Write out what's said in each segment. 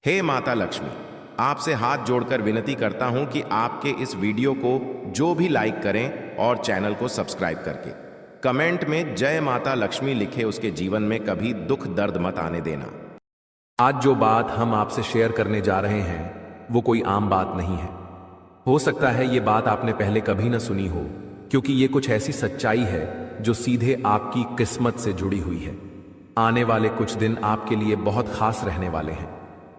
हे माता लक्ष्मी, आपसे हाथ जोड़कर विनती करता हूं कि आपके इस वीडियो को जो भी लाइक करें और चैनल को सब्सक्राइब करके कमेंट में जय माता लक्ष्मी लिखे, उसके जीवन में कभी दुख दर्द मत आने देना। आज जो बात हम आपसे शेयर करने जा रहे हैं वो कोई आम बात नहीं है। हो सकता है ये बात आपने पहले कभी ना सुनी हो, क्योंकि ये कुछ ऐसी सच्चाई है जो सीधे आपकी किस्मत से जुड़ी हुई है। आने वाले कुछ दिन आपके लिए बहुत खास रहने वाले हैं।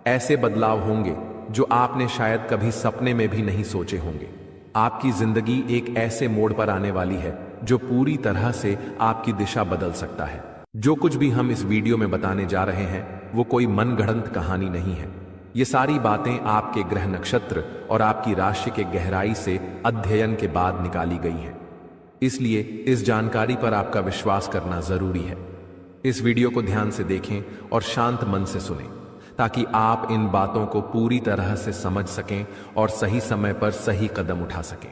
ऐसे बदलाव होंगे जो आपने शायद कभी सपने में भी नहीं सोचे होंगे। आपकी जिंदगी एक ऐसे मोड़ पर आने वाली है जो पूरी तरह से आपकी दिशा बदल सकता है। जो कुछ भी हम इस वीडियो में बताने जा रहे हैं वो कोई मनगढ़ंत कहानी नहीं है। ये सारी बातें आपके ग्रह नक्षत्र और आपकी राशि के गहराई से अध्ययन के बाद निकाली गई हैं। इसलिए इस जानकारी पर आपका विश्वास करना जरूरी है। इस वीडियो को ध्यान से देखें और शांत मन से सुनें, ताकि आप इन बातों को पूरी तरह से समझ सकें और सही समय पर सही कदम उठा सकें।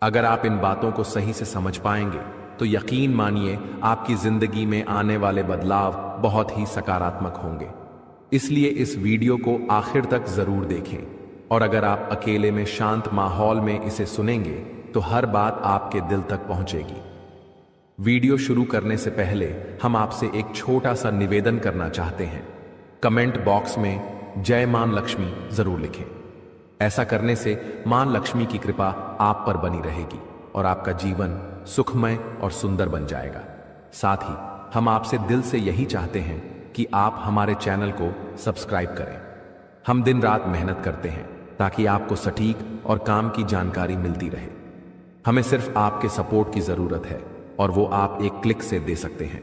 अगर आप इन बातों को सही से समझ पाएंगे तो यकीन मानिए आपकी जिंदगी में आने वाले बदलाव बहुत ही सकारात्मक होंगे। इसलिए इस वीडियो को आखिर तक जरूर देखें, और अगर आप अकेले में शांत माहौल में इसे सुनेंगे तो हर बात आपके दिल तक पहुंचेगी। वीडियो शुरू करने से पहले हम आपसे एक छोटा सा निवेदन करना चाहते हैं। कमेंट बॉक्स में जय मां लक्ष्मी जरूर लिखें। ऐसा करने से मां लक्ष्मी की कृपा आप पर बनी रहेगी और आपका जीवन सुखमय और सुंदर बन जाएगा। साथ ही हम आपसे दिल से यही चाहते हैं कि आप हमारे चैनल को सब्सक्राइब करें। हम दिन रात मेहनत करते हैं ताकि आपको सटीक और काम की जानकारी मिलती रहे। हमें सिर्फ आपके सपोर्ट की जरूरत है और वो आप एक क्लिक से दे सकते हैं।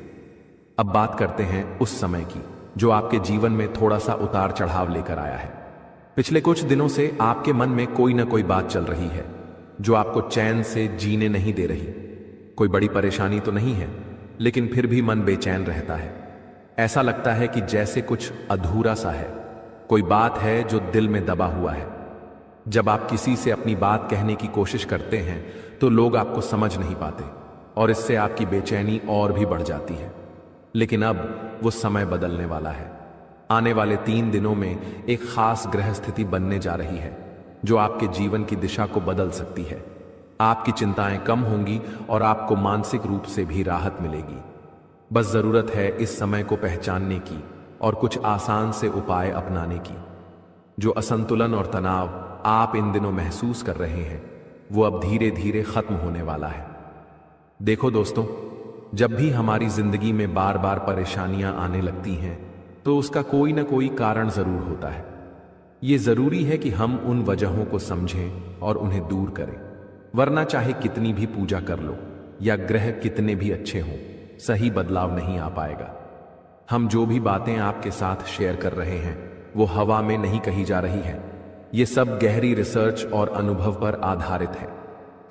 अब बात करते हैं उस समय की जो आपके जीवन में थोड़ा सा उतार चढ़ाव लेकर आया है। पिछले कुछ दिनों से आपके मन में कोई ना कोई बात चल रही है जो आपको चैन से जीने नहीं दे रही। कोई बड़ी परेशानी तो नहीं है, लेकिन फिर भी मन बेचैन रहता है। ऐसा लगता है कि जैसे कुछ अधूरा सा है। कोई बात है जो दिल में दबा हुआ है। जब आप किसी से अपनी बात कहने की कोशिश करते हैं तो लोग आपको समझ नहीं पाते और इससे आपकी बेचैनी और भी बढ़ जाती है। लेकिन अब वो समय बदलने वाला है। आने वाले 3 दिनों में एक खास ग्रह स्थिति बनने जा रही है जो आपके जीवन की दिशा को बदल सकती है। आपकी चिंताएं कम होंगी और आपको मानसिक रूप से भी राहत मिलेगी। बस जरूरत है इस समय को पहचानने की और कुछ आसान से उपाय अपनाने की। जो असंतुलन और तनाव आप इन दिनों महसूस कर रहे हैं वो अब धीरे धीरे खत्म होने वाला है। देखो दोस्तों, जब भी हमारी जिंदगी में बार बार परेशानियां आने लगती हैं तो उसका कोई ना कोई कारण जरूर होता है। ये जरूरी है कि हम उन वजहों को समझें और उन्हें दूर करें, वरना चाहे कितनी भी पूजा कर लो या ग्रह कितने भी अच्छे हों, सही बदलाव नहीं आ पाएगा। हम जो भी बातें आपके साथ शेयर कर रहे हैं वो हवा में नहीं कही जा रही है। ये सब गहरी रिसर्च और अनुभव पर आधारित है।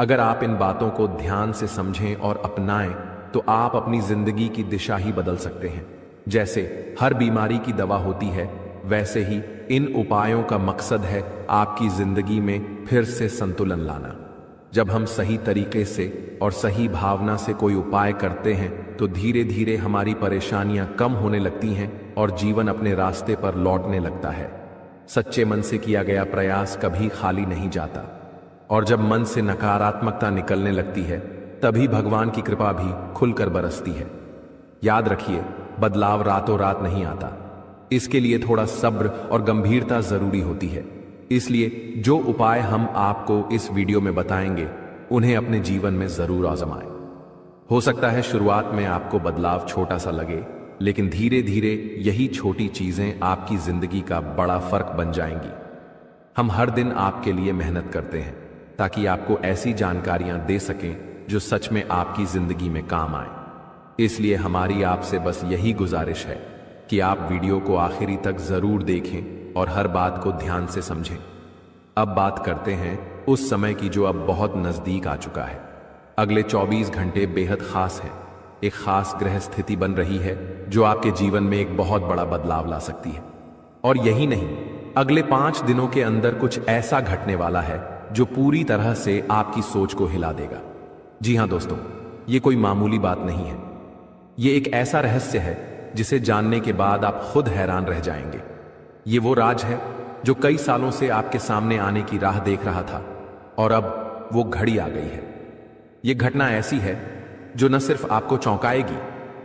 अगर आप इन बातों को ध्यान से समझें और अपनाएं तो आप अपनी जिंदगी की दिशा ही बदल सकते हैं। जैसे हर बीमारी की दवा होती है, वैसे ही इन उपायों का मकसद है आपकी जिंदगी में फिर से संतुलन लाना। जब हम सही तरीके से और सही भावना से कोई उपाय करते हैं तो धीरे धीरे हमारी परेशानियां कम होने लगती हैं और जीवन अपने रास्ते पर लौटने लगता है। सच्चे मन से किया गया प्रयास कभी खाली नहीं जाता, और जब मन से नकारात्मकता निकलने लगती है तभी भगवान की कृपा भी खुलकर बरसती है। याद रखिए, बदलाव रातों रात नहीं आता। इसके लिए थोड़ा सब्र और गंभीरता जरूरी होती है। इसलिए जो उपाय हम आपको इस वीडियो में बताएंगे उन्हें अपने जीवन में जरूर आजमाएं। हो सकता है शुरुआत में आपको बदलाव छोटा सा लगे, लेकिन धीरे धीरे यही छोटी चीजें आपकी जिंदगी का बड़ा फर्क बन जाएंगी। हम हर दिन आपके लिए मेहनत करते हैं ताकि आपको ऐसी जानकारियां दे सकें जो सच में आपकी जिंदगी में काम आए। इसलिए हमारी आपसे बस यही गुजारिश है कि आप वीडियो को आखिरी तक जरूर देखें और हर बात को ध्यान से समझें। अब बात करते हैं उस समय की जो अब बहुत नजदीक आ चुका है। अगले 24 घंटे बेहद खास हैं। एक खास ग्रह स्थिति बन रही है जो आपके जीवन में एक बहुत बड़ा बदलाव ला सकती है। और यही नहीं, अगले 5 दिनों के अंदर कुछ ऐसा घटने वाला है जो पूरी तरह से आपकी सोच को हिला देगा। जी हां दोस्तों, ये कोई मामूली बात नहीं है। ये एक ऐसा रहस्य है जिसे जानने के बाद आप खुद हैरान रह जाएंगे। ये वो राज है जो कई सालों से आपके सामने आने की राह देख रहा था और अब वो घड़ी आ गई है। ये घटना ऐसी है जो न सिर्फ आपको चौंकाएगी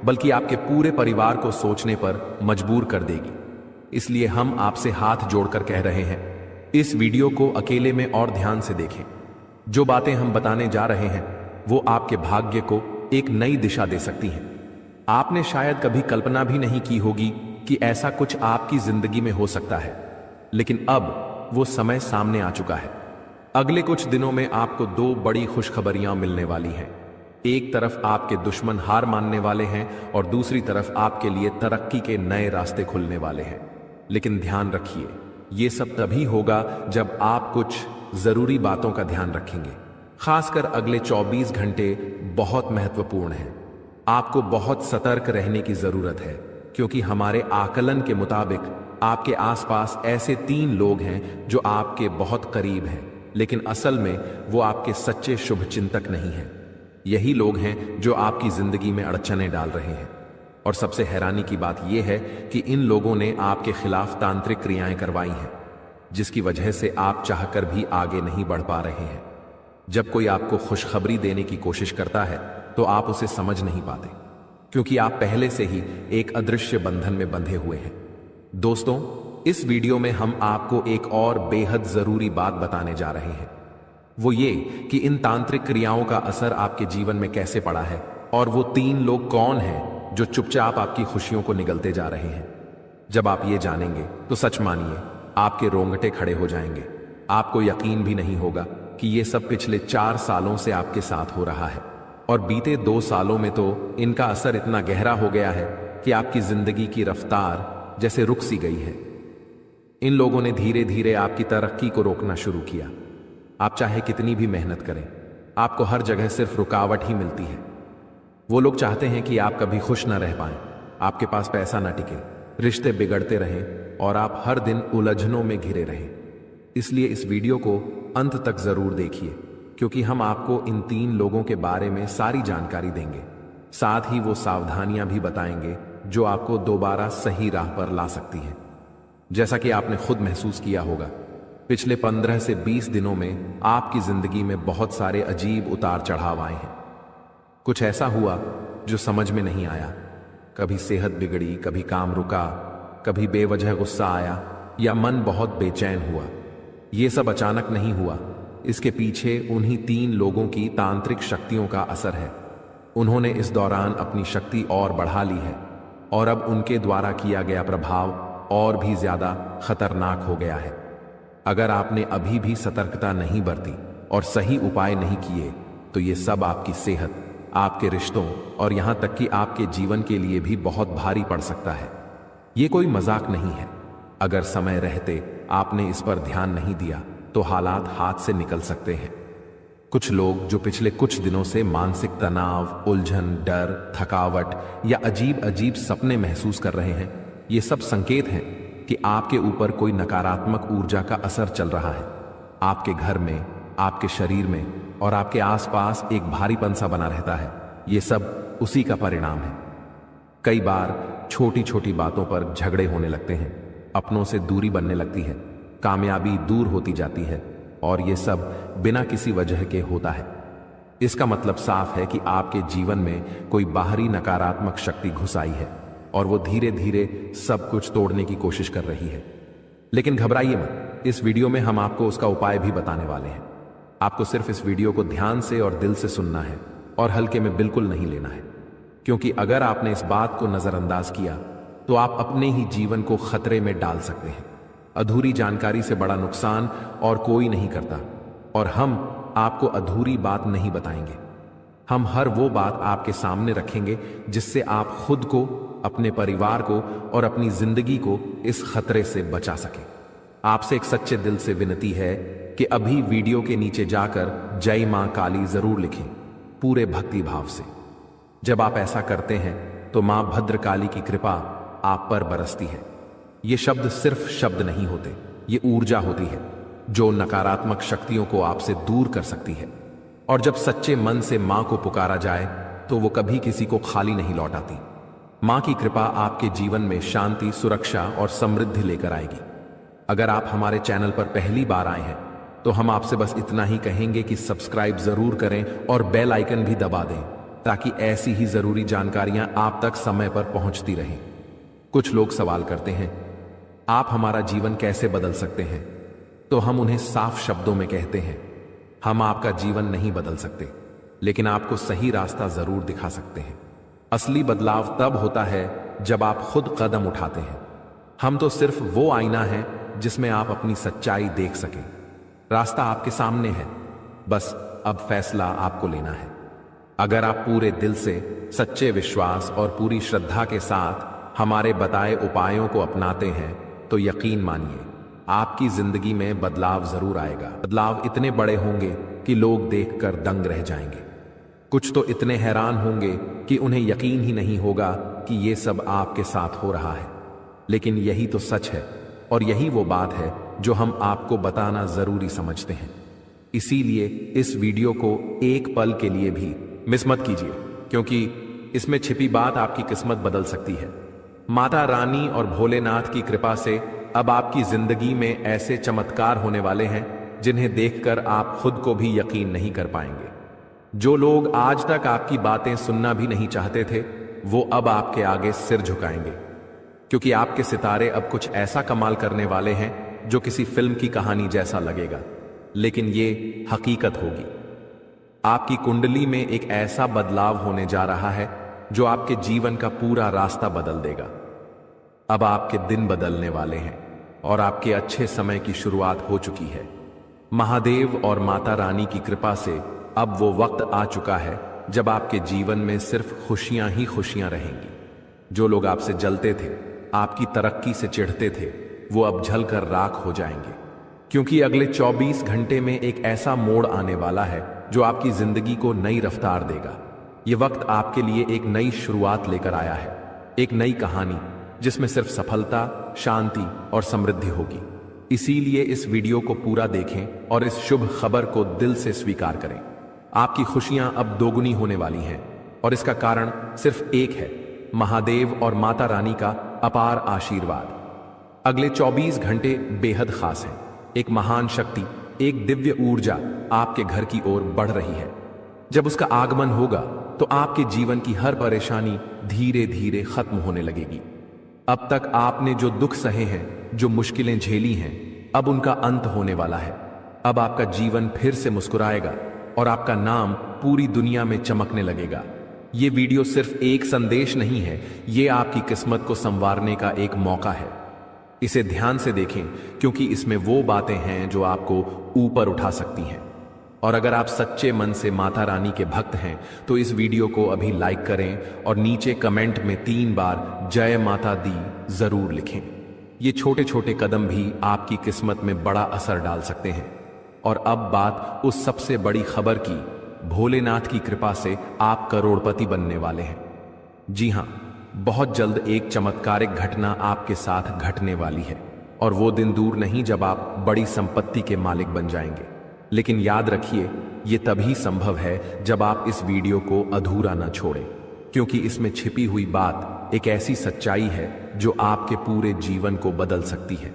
बल्कि आपके पूरे परिवार को सोचने पर मजबूर कर देगी। इसलिए हम आपसे हाथ जोड़कर कह रहे हैं, इस वीडियो को अकेले में और ध्यान से देखें। जो बातें हम बताने जा रहे हैं वो आपके भाग्य को एक नई दिशा दे सकती हैं। आपने शायद कभी कल्पना भी नहीं की होगी कि ऐसा कुछ आपकी जिंदगी में हो सकता है, लेकिन अब वो समय सामने आ चुका है। अगले कुछ दिनों में आपको दो बड़ी खुशखबरियां मिलने वाली हैं। एक तरफ आपके दुश्मन हार मानने वाले हैं और दूसरी तरफ आपके लिए तरक्की के नए रास्ते खुलने वाले हैं। लेकिन ध्यान रखिए, ये सब तभी होगा जब आप कुछ जरूरी बातों का ध्यान रखेंगे। खासकर अगले 24 घंटे बहुत महत्वपूर्ण हैं। आपको बहुत सतर्क रहने की जरूरत है, क्योंकि हमारे आकलन के मुताबिक आपके आसपास ऐसे 3 लोग हैं जो आपके बहुत करीब हैं, लेकिन असल में वो आपके सच्चे शुभचिंतक नहीं हैं। यही लोग हैं जो आपकी जिंदगी में अड़चनें डाल रहे हैं। और सबसे हैरानी की बात यह है कि इन लोगों ने आपके खिलाफ तांत्रिक क्रियाएं करवाई हैं, जिसकी वजह से आप चाहकर भी आगे नहीं बढ़ पा रहे हैं। जब कोई आपको खुशखबरी देने की कोशिश करता है तो आप उसे समझ नहीं पाते, क्योंकि आप पहले से ही एक अदृश्य बंधन में बंधे हुए हैं। दोस्तों, इस वीडियो में हम आपको एक और बेहद जरूरी बात बताने जा रहे हैं। वो ये कि इन तांत्रिक क्रियाओं का असर आपके जीवन में कैसे पड़ा है और वो 3 लोग कौन हैं जो चुपचाप आपकी खुशियों को निगलते जा रहे हैं। जब आप ये जानेंगे तो सच मानिए, आपके रोंगटे खड़े हो जाएंगे। आपको यकीन भी नहीं होगा कि ये सब पिछले 4 सालों से आपके साथ हो रहा है, और बीते 2 सालों में तो इनका असर इतना गहरा हो गया है कि आपकी जिंदगी की रफ्तार जैसे रुक सी गई है। इन लोगों ने धीरे धीरे आपकी तरक्की को रोकना शुरू किया। आप चाहे कितनी भी मेहनत करें, आपको हर जगह सिर्फ रुकावट ही मिलती है। वो लोग चाहते हैं कि आप कभी खुश ना रह पाएं, आपके पास पैसा ना टिके, रिश्ते बिगड़ते रहें और आप हर दिन उलझनों में घिरे रहें। इसलिए इस वीडियो को अंत तक जरूर देखिए, क्योंकि हम आपको इन 3 लोगों के बारे में सारी जानकारी देंगे। साथ ही वो सावधानियां भी बताएंगे जो आपको दोबारा सही राह पर ला सकती हैं। जैसा कि आपने खुद महसूस किया होगा, पिछले 15 से 20 दिनों में आपकी जिंदगी में बहुत सारे अजीब उतार चढ़ाव आए हैं। कुछ ऐसा हुआ जो समझ में नहीं आया। कभी सेहत बिगड़ी, कभी काम रुका, कभी बेवजह गुस्सा आया या मन बहुत बेचैन हुआ। ये सब अचानक नहीं हुआ, इसके पीछे उन्हीं 3 लोगों की तांत्रिक शक्तियों का असर है। उन्होंने इस दौरान अपनी शक्ति और बढ़ा ली है और अब उनके द्वारा किया गया प्रभाव और भी ज्यादा खतरनाक हो गया है। अगर आपने अभी भी सतर्कता नहीं बरती और सही उपाय नहीं किए तो ये सब आपकी सेहत, आपके रिश्तों और यहां तक कि आपके जीवन के लिए भी बहुत भारी पड़ सकता है। ये कोई मजाक नहीं है। अगर समय रहते आपने इस पर ध्यान नहीं दिया तो हालात हाथ से निकल सकते हैं। कुछ लोग जो पिछले कुछ दिनों से मानसिक तनाव, उलझन, डर, थकावट या अजीब अजीब सपने महसूस कर रहे हैं, ये सब संकेत हैं कि आपके ऊपर कोई नकारात्मक ऊर्जा का असर चल रहा है। आपके घर में, आपके शरीर में और आपके आसपास एक भारीपन सा बना रहता है। ये सब उसी का परिणाम है। कई बार छोटी छोटी बातों पर झगड़े होने लगते हैं, अपनों से दूरी बनने लगती है, कामयाबी दूर होती जाती है और ये सब बिना किसी वजह के होता है। इसका मतलब साफ है कि आपके जीवन में कोई बाहरी नकारात्मक शक्ति घुस आई है और वो धीरे धीरे सब कुछ तोड़ने की कोशिश कर रही है। लेकिन घबराइए मत, इस वीडियो में हम आपको उसका उपाय भी बताने वाले हैं। आपको सिर्फ इस वीडियो को ध्यान से और दिल से सुनना है और हल्के में बिल्कुल नहीं लेना है, क्योंकि अगर आपने इस बात को नजरअंदाज किया तो आप अपने ही जीवन को खतरे में डाल सकते हैं। अधूरी जानकारी से बड़ा नुकसान और कोई नहीं करता, और हम आपको अधूरी बात नहीं बताएंगे। हम हर वो बात आपके सामने रखेंगे जिससे आप खुद को, अपने परिवार को और अपनी जिंदगी को इस खतरे से बचा सकें। आपसे एक सच्चे दिल से विनती है कि अभी वीडियो के नीचे जाकर जय मां काली जरूर लिखें, पूरे भक्ति भाव से। जब आप ऐसा करते हैं तो मां भद्रकाली की कृपा आप पर बरसती है। ये शब्द सिर्फ शब्द नहीं होते, ये ऊर्जा होती है जो नकारात्मक शक्तियों को आपसे दूर कर सकती है। और जब सच्चे मन से मां को पुकारा जाए तो वो कभी किसी को खाली नहीं लौटाती। मां की कृपा आपके जीवन में शांति, सुरक्षा और समृद्धि लेकर आएगी। अगर आप हमारे चैनल पर पहली बार आए हैं तो हम आपसे बस इतना ही कहेंगे कि सब्सक्राइब जरूर करें और बेल आइकन भी दबा दें ताकि ऐसी ही जरूरी जानकारियां आप तक समय पर पहुंचती रहें। कुछ लोग सवाल करते हैं, आप हमारा जीवन कैसे बदल सकते हैं? तो हम उन्हें साफ शब्दों में कहते हैं, हम आपका जीवन नहीं बदल सकते, लेकिन आपको सही रास्ता जरूर दिखा सकते हैं। असली बदलाव तब होता है जब आप खुद कदम उठाते हैं। हम तो सिर्फ वो आईना है जिसमें आप अपनी सच्चाई देख सकें। रास्ता आपके सामने है, बस अब फैसला आपको लेना है। अगर आप पूरे दिल से, सच्चे विश्वास और पूरी श्रद्धा के साथ हमारे बताए उपायों को अपनाते हैं तो यकीन मानिए आपकी जिंदगी में बदलाव जरूर आएगा। बदलाव इतने बड़े होंगे कि लोग देखकर दंग रह जाएंगे। कुछ तो इतने हैरान होंगे कि उन्हें यकीन ही नहीं होगा कि ये सब आपके साथ हो रहा है। लेकिन यही तो सच है और यही वो बात है जो हम आपको बताना जरूरी समझते हैं। इसीलिए इस वीडियो को एक पल के लिए भी मिस मत कीजिए, क्योंकि इसमें छिपी बात आपकी किस्मत बदल सकती है। माता रानी और भोलेनाथ की कृपा से अब आपकी जिंदगी में ऐसे चमत्कार होने वाले हैं जिन्हें देखकर आप खुद को भी यकीन नहीं कर पाएंगे। जो लोग आज तक आपकी बातें सुनना भी नहीं चाहते थे, वो अब आपके आगे सिर झुकाएंगे, क्योंकि आपके सितारे अब कुछ ऐसा कमाल करने वाले हैं जो किसी फिल्म की कहानी जैसा लगेगा, लेकिन ये हकीकत होगी। आपकी कुंडली में एक ऐसा बदलाव होने जा रहा है जो आपके जीवन का पूरा रास्ता बदल देगा। अब आपके दिन बदलने वाले हैं और आपके अच्छे समय की शुरुआत हो चुकी है। महादेव और माता रानी की कृपा से अब वो वक्त आ चुका है जब आपके जीवन में सिर्फ खुशियां ही खुशियां रहेंगी। जो लोग आपसे जलते थे, आपकी तरक्की से चिढ़ते थे, वो अब जलकर राख हो जाएंगे, क्योंकि अगले 24 घंटे में एक ऐसा मोड़ आने वाला है जो आपकी जिंदगी को नई रफ्तार देगा। ये वक्त आपके लिए एक नई शुरुआत लेकर आया है, एक नई कहानी जिसमें सिर्फ सफलता, शांति और समृद्धि होगी। इसीलिए इस वीडियो को पूरा देखें और इस शुभ खबर को दिल से स्वीकार करें। आपकी खुशियां अब दोगुनी होने वाली हैं और इसका कारण सिर्फ एक है, महादेव और माता रानी का अपार आशीर्वाद। अगले 24 घंटे बेहद खास हैं। एक महान शक्ति, एक दिव्य ऊर्जा आपके घर की ओर बढ़ रही है। जब उसका आगमन होगा तो आपके जीवन की हर परेशानी धीरे धीरे खत्म होने लगेगी। अब तक आपने जो दुख सहे हैं, जो मुश्किलें झेली हैं, अब उनका अंत होने वाला है। अब आपका जीवन फिर से मुस्कुराएगा और आपका नाम पूरी दुनिया में चमकने लगेगा। ये वीडियो सिर्फ एक संदेश नहीं है, ये आपकी किस्मत को संवारने का एक मौका है। इसे ध्यान से देखें, क्योंकि इसमें वो बातें हैं जो आपको ऊपर उठा सकती हैं। और अगर आप सच्चे मन से माता रानी के भक्त हैं तो इस वीडियो को अभी लाइक करें और नीचे कमेंट में 3 बार जय माता दी जरूर लिखें। ये छोटे छोटे कदम भी आपकी किस्मत में बड़ा असर डाल सकते हैं। और अब बात उस सबसे बड़ी खबर की, भोलेनाथ की कृपा से आप करोड़पति बनने वाले हैं। जी हां, बहुत जल्द एक चमत्कारिक घटना आपके साथ घटने वाली है और वो दिन दूर नहीं जब आप बड़ी संपत्ति के मालिक बन जाएंगे। लेकिन याद रखिए, ये तभी संभव है जब आप इस वीडियो को अधूरा ना छोड़ें, क्योंकि इसमें छिपी हुई बात एक ऐसी सच्चाई है जो आपके पूरे जीवन को बदल सकती है।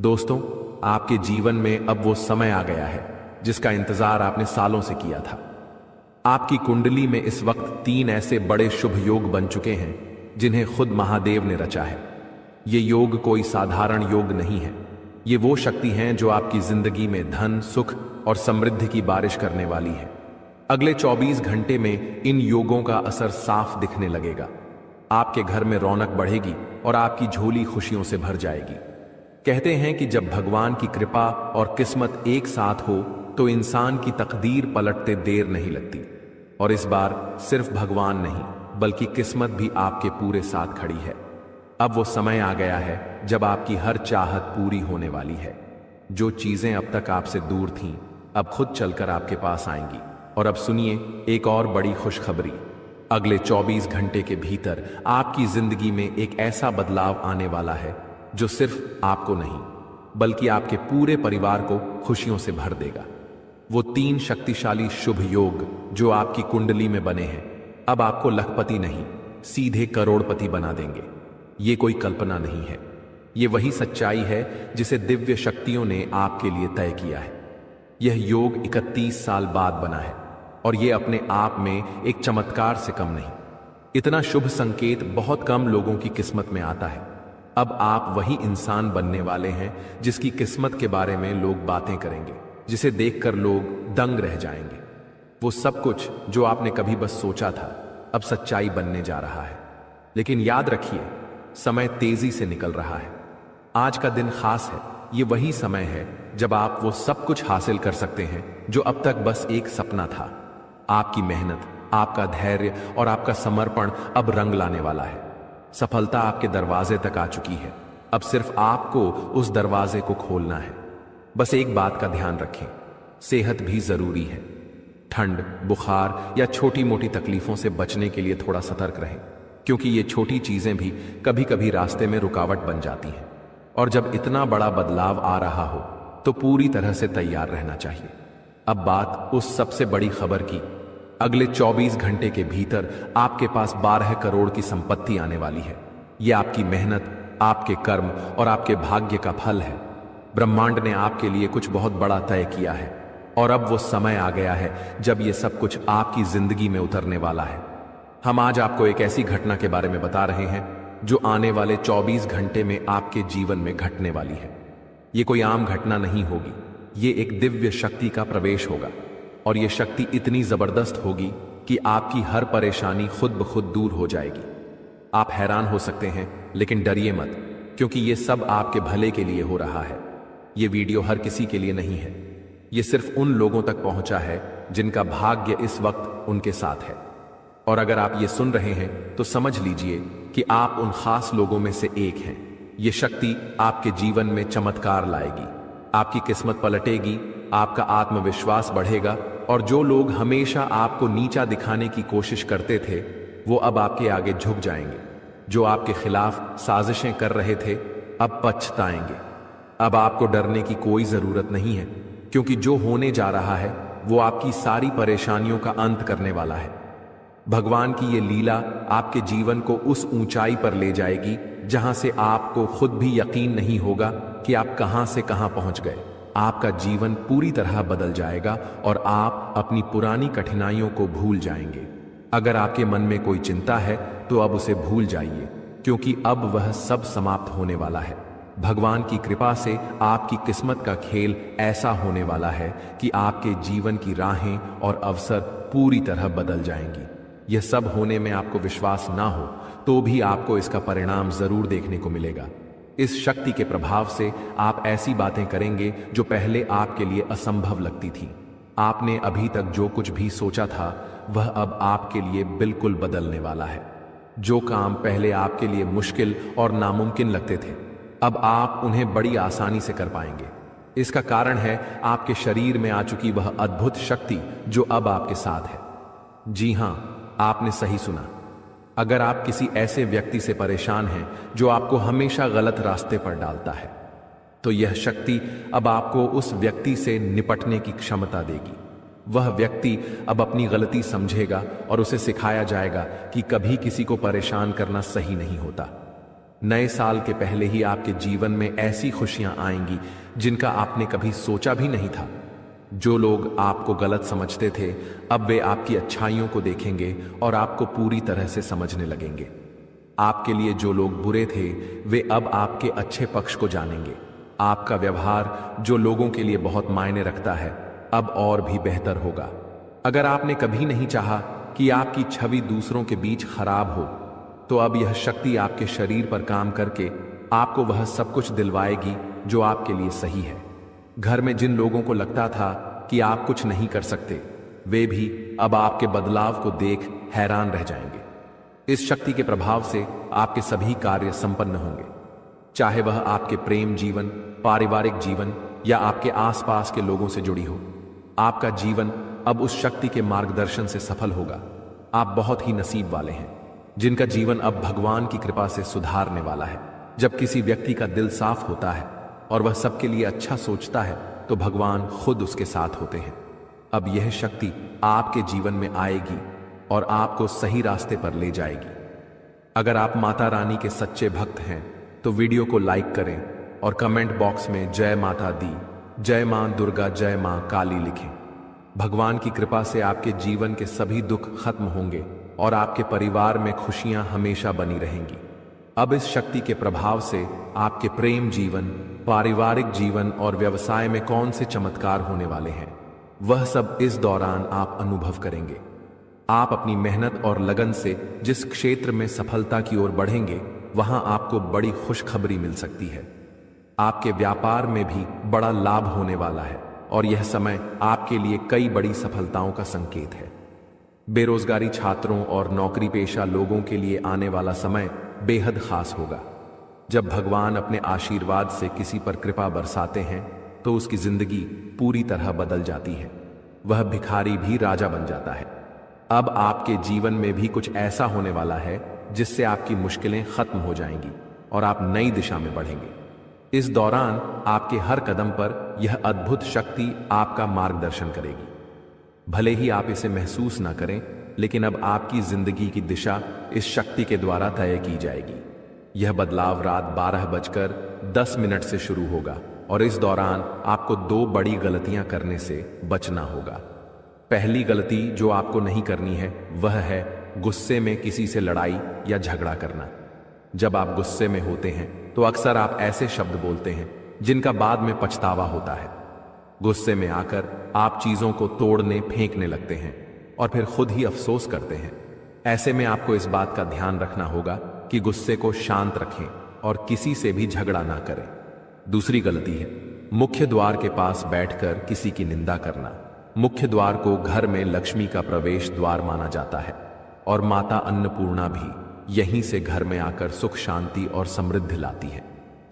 दोस्तों, आपके जीवन में अब वो समय आ गया है जिसका इंतजार आपने सालों से किया था। आपकी कुंडली में इस वक्त 3 ऐसे बड़े शुभ योग बन चुके हैं जिन्हें खुद महादेव ने रचा है। ये योग कोई साधारण योग नहीं है। ये वो शक्ति हैं जो आपकी जिंदगी में धन, सुख और समृद्धि की बारिश करने वाली है। अगले 24 घंटे में इन योगों का असर साफ दिखने लगेगा। आपके घर में रौनक बढ़ेगी और आपकी झोली खुशियों से भर जाएगी। कहते हैं कि जब भगवान की कृपा और किस्मत एक साथ हो तो इंसान की तकदीर पलटते देर नहीं लगती। और इस बार सिर्फ भगवान नहीं, बल्कि किस्मत भी आपके पूरे साथ खड़ी है। अब वो समय आ गया है जब आपकी हर चाहत पूरी होने वाली है। जो चीजें अब तक आपसे दूर थीं, अब खुद चलकर आपके पास आएंगी। और अब सुनिए एक और बड़ी खुशखबरी। अगले 24 घंटे के भीतर आपकी जिंदगी में एक ऐसा बदलाव आने वाला है जो सिर्फ आपको नहीं, बल्कि आपके पूरे परिवार को खुशियों से भर देगा। वो 3 शक्तिशाली शुभ योग जो आपकी कुंडली में बने हैं, अब आपको लखपति नहीं, सीधे करोड़पति बना देंगे। ये कोई कल्पना नहीं है, ये वही सच्चाई है जिसे दिव्य शक्तियों ने आपके लिए तय किया है। यह योग 31 साल बाद बना है और यह अपने आप में एक चमत्कार से कम नहीं। इतना शुभ संकेत बहुत कम लोगों की किस्मत में आता है। अब आप वही इंसान बनने वाले हैं जिसकी किस्मत के बारे में लोग बातें करेंगे, जिसे देखकर लोग दंग रह जाएंगे। वो सब कुछ जो आपने कभी बस सोचा था अब सच्चाई बनने जा रहा है। लेकिन याद रखिए, समय तेजी से निकल रहा है। आज का दिन खास है। ये वही समय है जब आप वो सब कुछ हासिल कर सकते हैं जो अब तक बस एक सपना था। आपकी मेहनत, आपका धैर्य और आपका समर्पण अब रंग लाने वाला है। सफलता आपके दरवाजे तक आ चुकी है। अब सिर्फ आपको उस दरवाजे को खोलना है। बस एक बात का ध्यान रखें, सेहत भी जरूरी है। ठंड, बुखार या छोटी मोटी तकलीफों से बचने के लिए थोड़ा सतर्क रहें, क्योंकि ये छोटी चीजें भी कभी कभी रास्ते में रुकावट बन जाती हैं। और जब इतना बड़ा बदलाव आ रहा हो तो पूरी तरह से तैयार रहना चाहिए। अब बात उस सबसे बड़ी खबर की। अगले 24 घंटे के भीतर आपके पास 12 करोड़ की संपत्ति आने वाली है। यह आपकी मेहनत, आपके कर्म और आपके भाग्य का फल है। ब्रह्मांड ने आपके लिए कुछ बहुत बड़ा तय किया है और अब वो समय आ गया है जब ये सब कुछ आपकी जिंदगी में उतरने वाला है। हम आज आपको एक ऐसी घटना के बारे में बता रहे हैं जो आने वाले 24 घंटे में आपके जीवन में घटने वाली है। ये कोई आम घटना नहीं होगी, ये एक दिव्य शक्ति का प्रवेश होगा और ये शक्ति इतनी जबरदस्त होगी कि आपकी हर परेशानी खुद ब खुद दूर हो जाएगी। आप हैरान हो सकते हैं, लेकिन डरिए मत, क्योंकि ये सब आपके भले के लिए हो रहा है। ये वीडियो हर किसी के लिए नहीं है। ये सिर्फ उन लोगों तक पहुंचा है जिनका भाग्य इस वक्त उनके साथ है। और अगर आप ये सुन रहे हैं तो समझ लीजिए कि आप उन खास लोगों में से एक हैं। ये शक्ति आपके जीवन में चमत्कार लाएगी, आपकी किस्मत पलटेगी, आपका आत्मविश्वास बढ़ेगा और जो लोग हमेशा आपको नीचा दिखाने की कोशिश करते थे वो अब आपके आगे झुक जाएंगे। जो आपके खिलाफ साजिशें कर रहे थे अब पछताएंगे। अब आपको डरने की कोई जरूरत नहीं है, क्योंकि जो होने जा रहा है वो आपकी सारी परेशानियों का अंत करने वाला है। भगवान की ये लीला आपके जीवन को उस ऊंचाई पर ले जाएगी जहां से आपको खुद भी यकीन नहीं होगा कि आप कहां से कहां पहुंच गए। आपका जीवन पूरी तरह बदल जाएगा और आप अपनी पुरानी कठिनाइयों को भूल जाएंगे। अगर आपके मन में कोई चिंता है तो अब उसे भूल जाइए, क्योंकि अब वह सब समाप्त होने वाला है। भगवान की कृपा से आपकी किस्मत का खेल ऐसा होने वाला है कि आपके जीवन की राहें और अवसर पूरी तरह बदल जाएंगी। यह सब होने में आपको विश्वास ना हो तो भी आपको इसका परिणाम जरूर देखने को मिलेगा। इस शक्ति के प्रभाव से आप ऐसी बातें करेंगे जो पहले आपके लिए असंभव लगती थी। आपने अभी तक जो कुछ भी सोचा था वह अब आपके लिए बिल्कुल बदलने वाला है। जो काम पहले आपके लिए मुश्किल और नामुमकिन लगते थे अब आप उन्हें बड़ी आसानी से कर पाएंगे। इसका कारण है आपके शरीर में आ चुकी वह अद्भुत शक्ति जो अब आपके साथ है। जी हां, आपने सही सुना। अगर आप किसी ऐसे व्यक्ति से परेशान हैं जो आपको हमेशा गलत रास्ते पर डालता है, तो यह शक्ति अब आपको उस व्यक्ति से निपटने की क्षमता देगी। वह व्यक्ति अब अपनी गलती समझेगा और उसे सिखाया जाएगा कि कभी किसी को परेशान करना सही नहीं होता। नए साल के पहले ही आपके जीवन में ऐसी खुशियां आएंगी जिनका आपने कभी सोचा भी नहीं था। जो लोग आपको गलत समझते थे अब वे आपकी अच्छाइयों को देखेंगे और आपको पूरी तरह से समझने लगेंगे। आपके लिए जो लोग बुरे थे वे अब आपके अच्छे पक्ष को जानेंगे। आपका व्यवहार जो लोगों के लिए बहुत मायने रखता है अब और भी बेहतर होगा। अगर आपने कभी नहीं चाहा कि आपकी छवि दूसरों के बीच खराब हो, तो अब यह शक्ति आपके शरीर पर काम करके आपको वह सब कुछ दिलवाएगी जो आपके लिए सही है। घर में जिन लोगों को लगता था कि आप कुछ नहीं कर सकते, वे भी अब आपके बदलाव को देख हैरान रह जाएंगे। इस शक्ति के प्रभाव से आपके सभी कार्य संपन्न होंगे, चाहे वह आपके प्रेम जीवन, पारिवारिक जीवन या आपके आसपास के लोगों से जुड़ी हो। आपका जीवन अब उस शक्ति के मार्गदर्शन से सफल होगा। आप बहुत ही नसीब वाले हैं जिनका जीवन अब भगवान की कृपा से सुधारने वाला है। जब किसी व्यक्ति का दिल साफ होता है और वह सबके लिए अच्छा सोचता है तो भगवान खुद उसके साथ होते हैं। अब यह शक्ति आपके जीवन में आएगी और आपको सही रास्ते पर ले जाएगी। अगर आप माता रानी के सच्चे भक्त हैं तो वीडियो को लाइक करें और कमेंट बॉक्स में जय माता दी, जय मां दुर्गा, जय मां काली लिखें। भगवान की कृपा से आपके जीवन के सभी दुख खत्म होंगे और आपके परिवार में खुशियां हमेशा बनी रहेंगी। अब इस शक्ति के प्रभाव से आपके प्रेम जीवन, पारिवारिक जीवन और व्यवसाय में कौन से चमत्कार होने वाले हैं, वह सब इस दौरान आप अनुभव करेंगे। आप अपनी मेहनत और लगन से जिस क्षेत्र में सफलता की ओर बढ़ेंगे, वहां आपको बड़ी खुशखबरी मिल सकती है। आपके व्यापार में भी बड़ा लाभ होने वाला है और यह समय आपके लिए कई बड़ी सफलताओं का संकेत है। बेरोजगारी छात्रों और नौकरी पेशा लोगों के लिए आने वाला समय बेहद खास होगा। जब भगवान अपने आशीर्वाद से किसी पर कृपा बरसाते हैं तो उसकी जिंदगी पूरी तरह बदल जाती है। वह भिखारी भी राजा बन जाता है। अब आपके जीवन में भी कुछ ऐसा होने वाला है जिससे आपकी मुश्किलें खत्म हो जाएंगी और आप नई दिशा में बढ़ेंगे। इस दौरान आपके हर कदम पर यह अद्भुत शक्ति आपका मार्गदर्शन करेगी। भले ही आप इसे महसूस ना करें, लेकिन अब आपकी जिंदगी की दिशा इस शक्ति के द्वारा तय की जाएगी। यह बदलाव रात 12:10 से शुरू होगा और इस दौरान आपको 2 बड़ी गलतियां करने से बचना होगा। पहली गलती जो आपको नहीं करनी है वह है गुस्से में किसी से लड़ाई या झगड़ा करना। जब आप गुस्से में होते हैं तो अक्सर आप ऐसे शब्द बोलते हैं जिनका बाद में पछतावा होता है। गुस्से में आकर आप चीजों को तोड़ने फेंकने लगते हैं और फिर खुद ही अफसोस करते हैं। ऐसे में आपको इस बात का ध्यान रखना होगा कि गुस्से को शांत रखें और किसी से भी झगड़ा ना करें। दूसरी गलती है मुख्य द्वार के पास बैठकर किसी की निंदा करना। मुख्य द्वार को घर में लक्ष्मी का प्रवेश द्वार माना जाता है और माता अन्नपूर्णा भी यहीं से घर में आकर सुख, शांति और समृद्धि लाती है।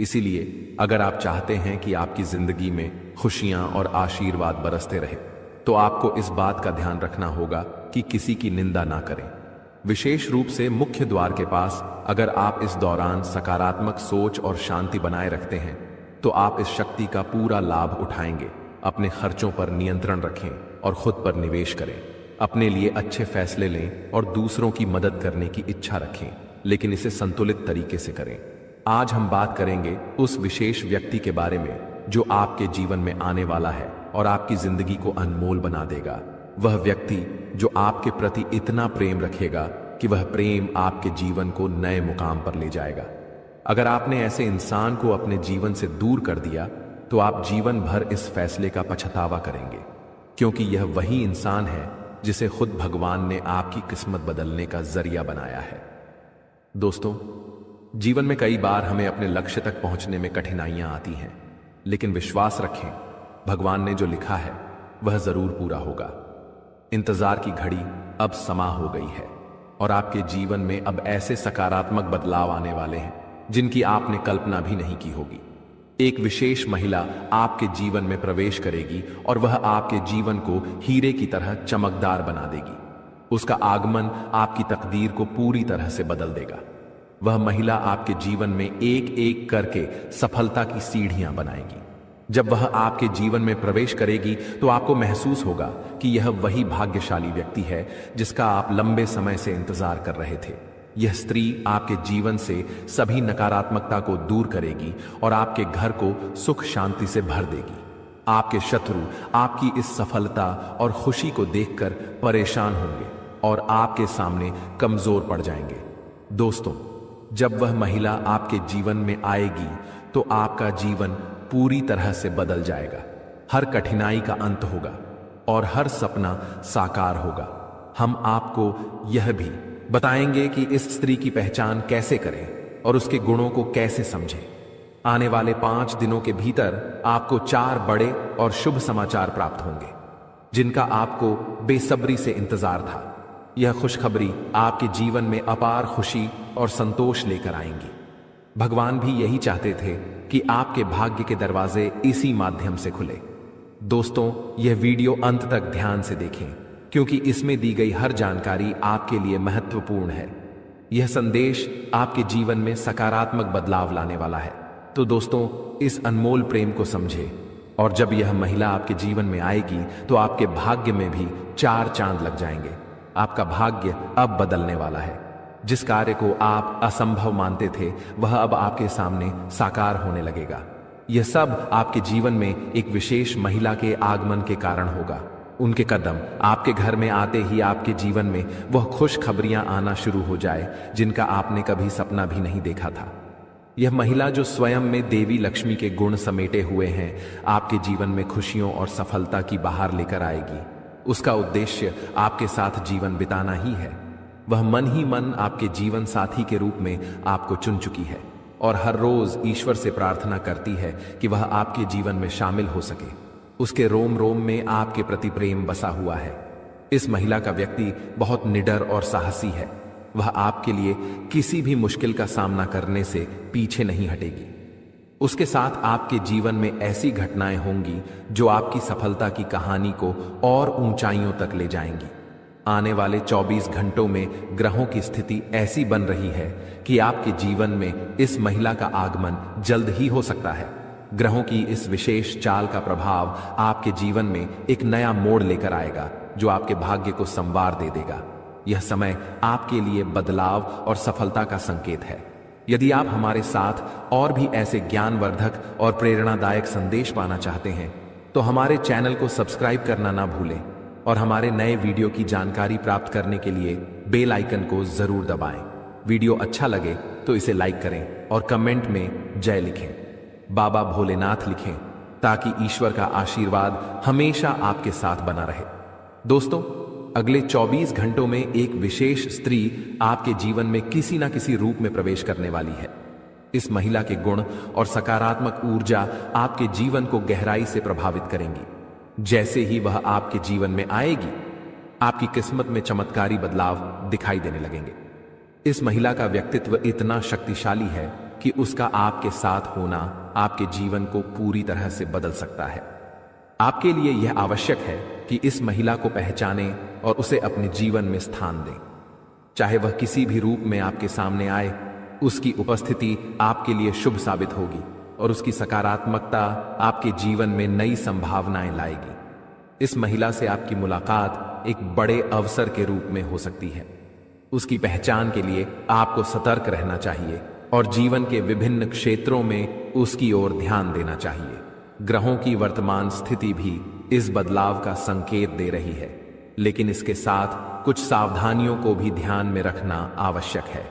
इसीलिए अगर आप चाहते हैं कि आपकी जिंदगी में खुशियां और आशीर्वाद बरसते रहे, तो आपको इस बात का ध्यान रखना होगा कि किसी की निंदा ना करें। विशेष रूप से मुख्य द्वार के पास अगर आप इस दौरान सकारात्मक सोच और शांति बनाए रखते हैं तो आप इस शक्ति का पूरा लाभ उठाएंगे। अपने खर्चों पर नियंत्रण रखें और खुद पर निवेश करें। अपने लिए अच्छे फैसले लें और दूसरों की मदद करने की इच्छा रखें, लेकिन इसे संतुलित तरीके से करें। आज हम बात करेंगे उस विशेष व्यक्ति के बारे में जो आपके जीवन में आने वाला है और आपकी जिंदगी को अनमोल बना देगा। वह व्यक्ति जो आपके प्रति इतना प्रेम रखेगा कि वह प्रेम आपके जीवन को नए मुकाम पर ले जाएगा। अगर आपने ऐसे इंसान को अपने जीवन से दूर कर दिया तो आप जीवन भर इस फैसले का पछतावा करेंगे, क्योंकि यह वही इंसान है जिसे खुद भगवान ने आपकी किस्मत बदलने का जरिया बनाया है। दोस्तों, जीवन में कई बार हमें अपने लक्ष्य तक पहुंचने में कठिनाइयां आती हैं, लेकिन विश्वास रखें, भगवान ने जो लिखा है वह जरूर पूरा होगा। इंतजार की घड़ी अब समा हो गई है और आपके जीवन में अब ऐसे सकारात्मक बदलाव आने वाले हैं जिनकी आपने कल्पना भी नहीं की होगी। एक विशेष महिला आपके जीवन में प्रवेश करेगी और वह आपके जीवन को हीरे की तरह चमकदार बना देगी। उसका आगमन आपकी तकदीर को पूरी तरह से बदल देगा। वह महिला आपके जीवन में एक एक करके सफलता की सीढ़ियां बनाएगी। जब वह आपके जीवन में प्रवेश करेगी तो आपको महसूस होगा कि यह वही भाग्यशाली व्यक्ति है जिसका आप लंबे समय से इंतजार कर रहे थे। यह स्त्री आपके जीवन से सभी नकारात्मकता को दूर करेगी और आपके घर को सुख शांति से भर देगी। आपके शत्रु आपकी इस सफलता और खुशी को देखकर परेशान होंगे और आपके सामने कमजोर पड़ जाएंगे। दोस्तों, जब वह महिला आपके जीवन में आएगी तो आपका जीवन पूरी तरह से बदल जाएगा। हर कठिनाई का अंत होगा और हर सपना साकार होगा। हम आपको यह भी बताएंगे कि इस स्त्री की पहचान कैसे करें और उसके गुणों को कैसे समझें। आने वाले 5 दिनों के भीतर आपको 4 बड़े और शुभ समाचार प्राप्त होंगे जिनका आपको बेसब्री से इंतजार था। यह खुशखबरी आपके जीवन में अपार खुशी और संतोष लेकर आएंगी। भगवान भी यही चाहते थे कि आपके भाग्य के दरवाजे इसी माध्यम से खुले। दोस्तों, यह वीडियो अंत तक ध्यान से देखें, क्योंकि इसमें दी गई हर जानकारी आपके लिए महत्वपूर्ण है। यह संदेश आपके जीवन में सकारात्मक बदलाव लाने वाला है। तो दोस्तों, इस अनमोल प्रेम को समझें और जब यह महिला आपके जीवन में आएगी तो आपके भाग्य में भी 4 चांद लग जाएंगे। आपका भाग्य अब बदलने वाला है। जिस कार्य को आप असंभव मानते थे वह अब आपके सामने साकार होने लगेगा। यह सब आपके जीवन में एक विशेष महिला के आगमन के कारण होगा। उनके कदम आपके घर में आते ही आपके जीवन में वह खुशखबरियां आना शुरू हो जाए जिनका आपने कभी सपना भी नहीं देखा था। यह महिला जो स्वयं में देवी लक्ष्मी के गुण समेटे हुए हैं, आपके जीवन में खुशियों और सफलता की बहार लेकर आएगी। उसका उद्देश्य आपके साथ जीवन बिताना ही है। वह मन ही मन आपके जीवन साथी के रूप में आपको चुन चुकी है और हर रोज ईश्वर से प्रार्थना करती है कि वह आपके जीवन में शामिल हो सके। उसके रोम रोम में आपके प्रति प्रेम बसा हुआ है। इस महिला का व्यक्ति बहुत निडर और साहसी है। वह आपके लिए किसी भी मुश्किल का सामना करने से पीछे नहीं हटेगी। उसके साथ आपके जीवन में ऐसी घटनाएं होंगी जो आपकी सफलता की कहानी को और ऊंचाइयों तक ले जाएंगी। आने वाले 24 घंटों में ग्रहों की स्थिति ऐसी बन रही है कि आपके जीवन में इस महिला का आगमन जल्द ही हो सकता है। ग्रहों की इस विशेष चाल का प्रभाव आपके जीवन में एक नया मोड़ लेकर आएगा जो आपके भाग्य को संवार दे देगा। यह समय आपके लिए बदलाव और सफलता का संकेत है। यदि आप हमारे साथ और भी ऐसे ज्ञानवर्धक और प्रेरणादायक संदेश पाना चाहते हैं तो हमारे चैनल को सब्सक्राइब करना ना भूलें और हमारे नए वीडियो की जानकारी प्राप्त करने के लिए बेल आइकन को जरूर दबाएं। वीडियो अच्छा लगे तो इसे लाइक करें और कमेंट में जय लिखें, बाबा भोलेनाथ लिखें, ताकि ईश्वर का आशीर्वाद हमेशा आपके साथ बना रहे। दोस्तों, अगले 24 घंटों में एक विशेष स्त्री आपके जीवन में किसी न किसी रूप में प्रवेश करने वाली है। इस महिला के गुण और सकारात्मक ऊर्जा आपके जीवन को गहराई से प्रभावित करेंगी। जैसे ही वह आपके जीवन में आएगी, आपकी किस्मत में चमत्कारी बदलाव दिखाई देने लगेंगे। इस महिला का व्यक्तित्व इतना शक्तिशाली है कि उसका आपके साथ होना आपके जीवन को पूरी तरह से बदल सकता है। आपके लिए यह आवश्यक है कि इस महिला को पहचानें और उसे अपने जीवन में स्थान दें। चाहे वह किसी भी रूप में आपके सामने आए, उसकी उपस्थिति आपके लिए शुभ साबित होगी और उसकी सकारात्मकता आपके जीवन में नई संभावनाएं लाएगी। इस महिला से आपकी मुलाकात एक बड़े अवसर के रूप में हो सकती है। उसकी पहचान के लिए आपको सतर्क रहना चाहिए और जीवन के विभिन्न क्षेत्रों में उसकी ओर ध्यान देना चाहिए। ग्रहों की वर्तमान स्थिति भी इस बदलाव का संकेत दे रही है, लेकिन इसके साथ कुछ सावधानियों को भी ध्यान में रखना आवश्यक है।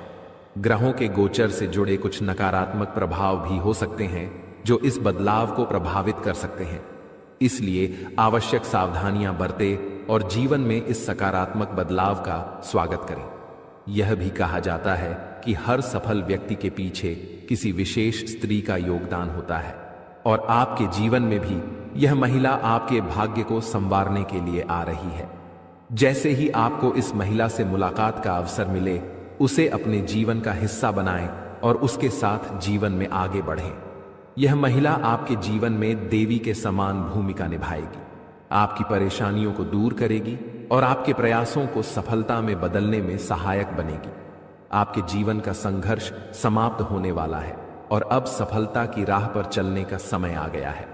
ग्रहों के गोचर से जुड़े कुछ नकारात्मक प्रभाव भी हो सकते हैं जो इस बदलाव को प्रभावित कर सकते हैं। इसलिए आवश्यक सावधानियां बरतें और जीवन में इस सकारात्मक बदलाव का स्वागत करें। यह भी कहा जाता है कि हर सफल व्यक्ति के पीछे किसी विशेष स्त्री का योगदान होता है और आपके जीवन में भी यह महिला आपके भाग्य को संवारने के लिए आ रही है। जैसे ही आपको इस महिला से मुलाकात का अवसर मिले, उसे अपने जीवन का हिस्सा बनाएं और उसके साथ जीवन में आगे बढ़ें। यह महिला आपके जीवन में देवी के समान भूमिका निभाएगी, आपकी परेशानियों को दूर करेगी और आपके प्रयासों को सफलता में बदलने में सहायक बनेगी। आपके जीवन का संघर्ष समाप्त होने वाला है और अब सफलता की राह पर चलने का समय आ गया है।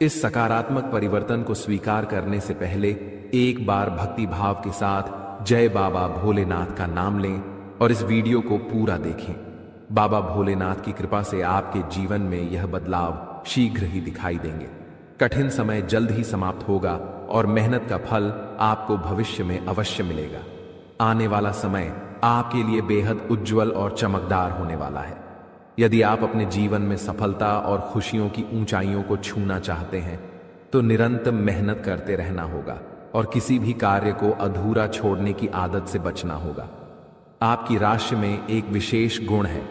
इस सकारात्मक परिवर्तन को स्वीकार करने से पहले एक बार भक्ति भाव के साथ जय बाबा भोलेनाथ का नाम लें और इस वीडियो को पूरा देखें। बाबा भोलेनाथ की कृपा से आपके जीवन में यह बदलाव शीघ्र ही दिखाई देंगे। कठिन समय जल्द ही समाप्त होगा और मेहनत का फल आपको भविष्य में अवश्य मिलेगा। आने वाला समय आपके लिए बेहद उज्जवल और चमकदार होने वाला है। यदि आप अपने जीवन में सफलता और खुशियों की ऊंचाइयों को छूना चाहते हैं तो निरंतर मेहनत करते रहना होगा और किसी भी कार्य को अधूरा छोड़ने की आदत से बचना होगा। आपकी राशि में एक विशेष गुण है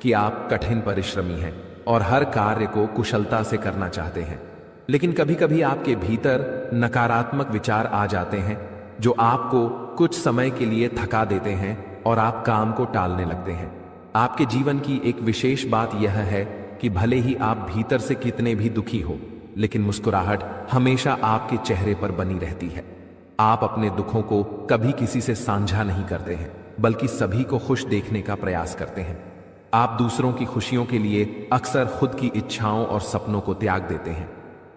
कि आप कठिन परिश्रमी हैं और हर कार्य को कुशलता से करना चाहते हैं, लेकिन कभी कभी आपके भीतर नकारात्मक विचार आ जाते हैं जो आपको कुछ समय के लिए थका देते हैं और आप काम को टालने लगते हैं। आपके जीवन की एक विशेष बात यह है कि भले ही आप भीतर से कितने भी दुखी हो, लेकिन मुस्कुराहट हमेशा आपके चेहरे पर बनी रहती है। आप अपने दुखों को कभी किसी से साझा नहीं करते हैं, बल्कि सभी को खुश देखने का प्रयास करते हैं। आप दूसरों की खुशियों के लिए अक्सर खुद की इच्छाओं और सपनों को त्याग देते हैं।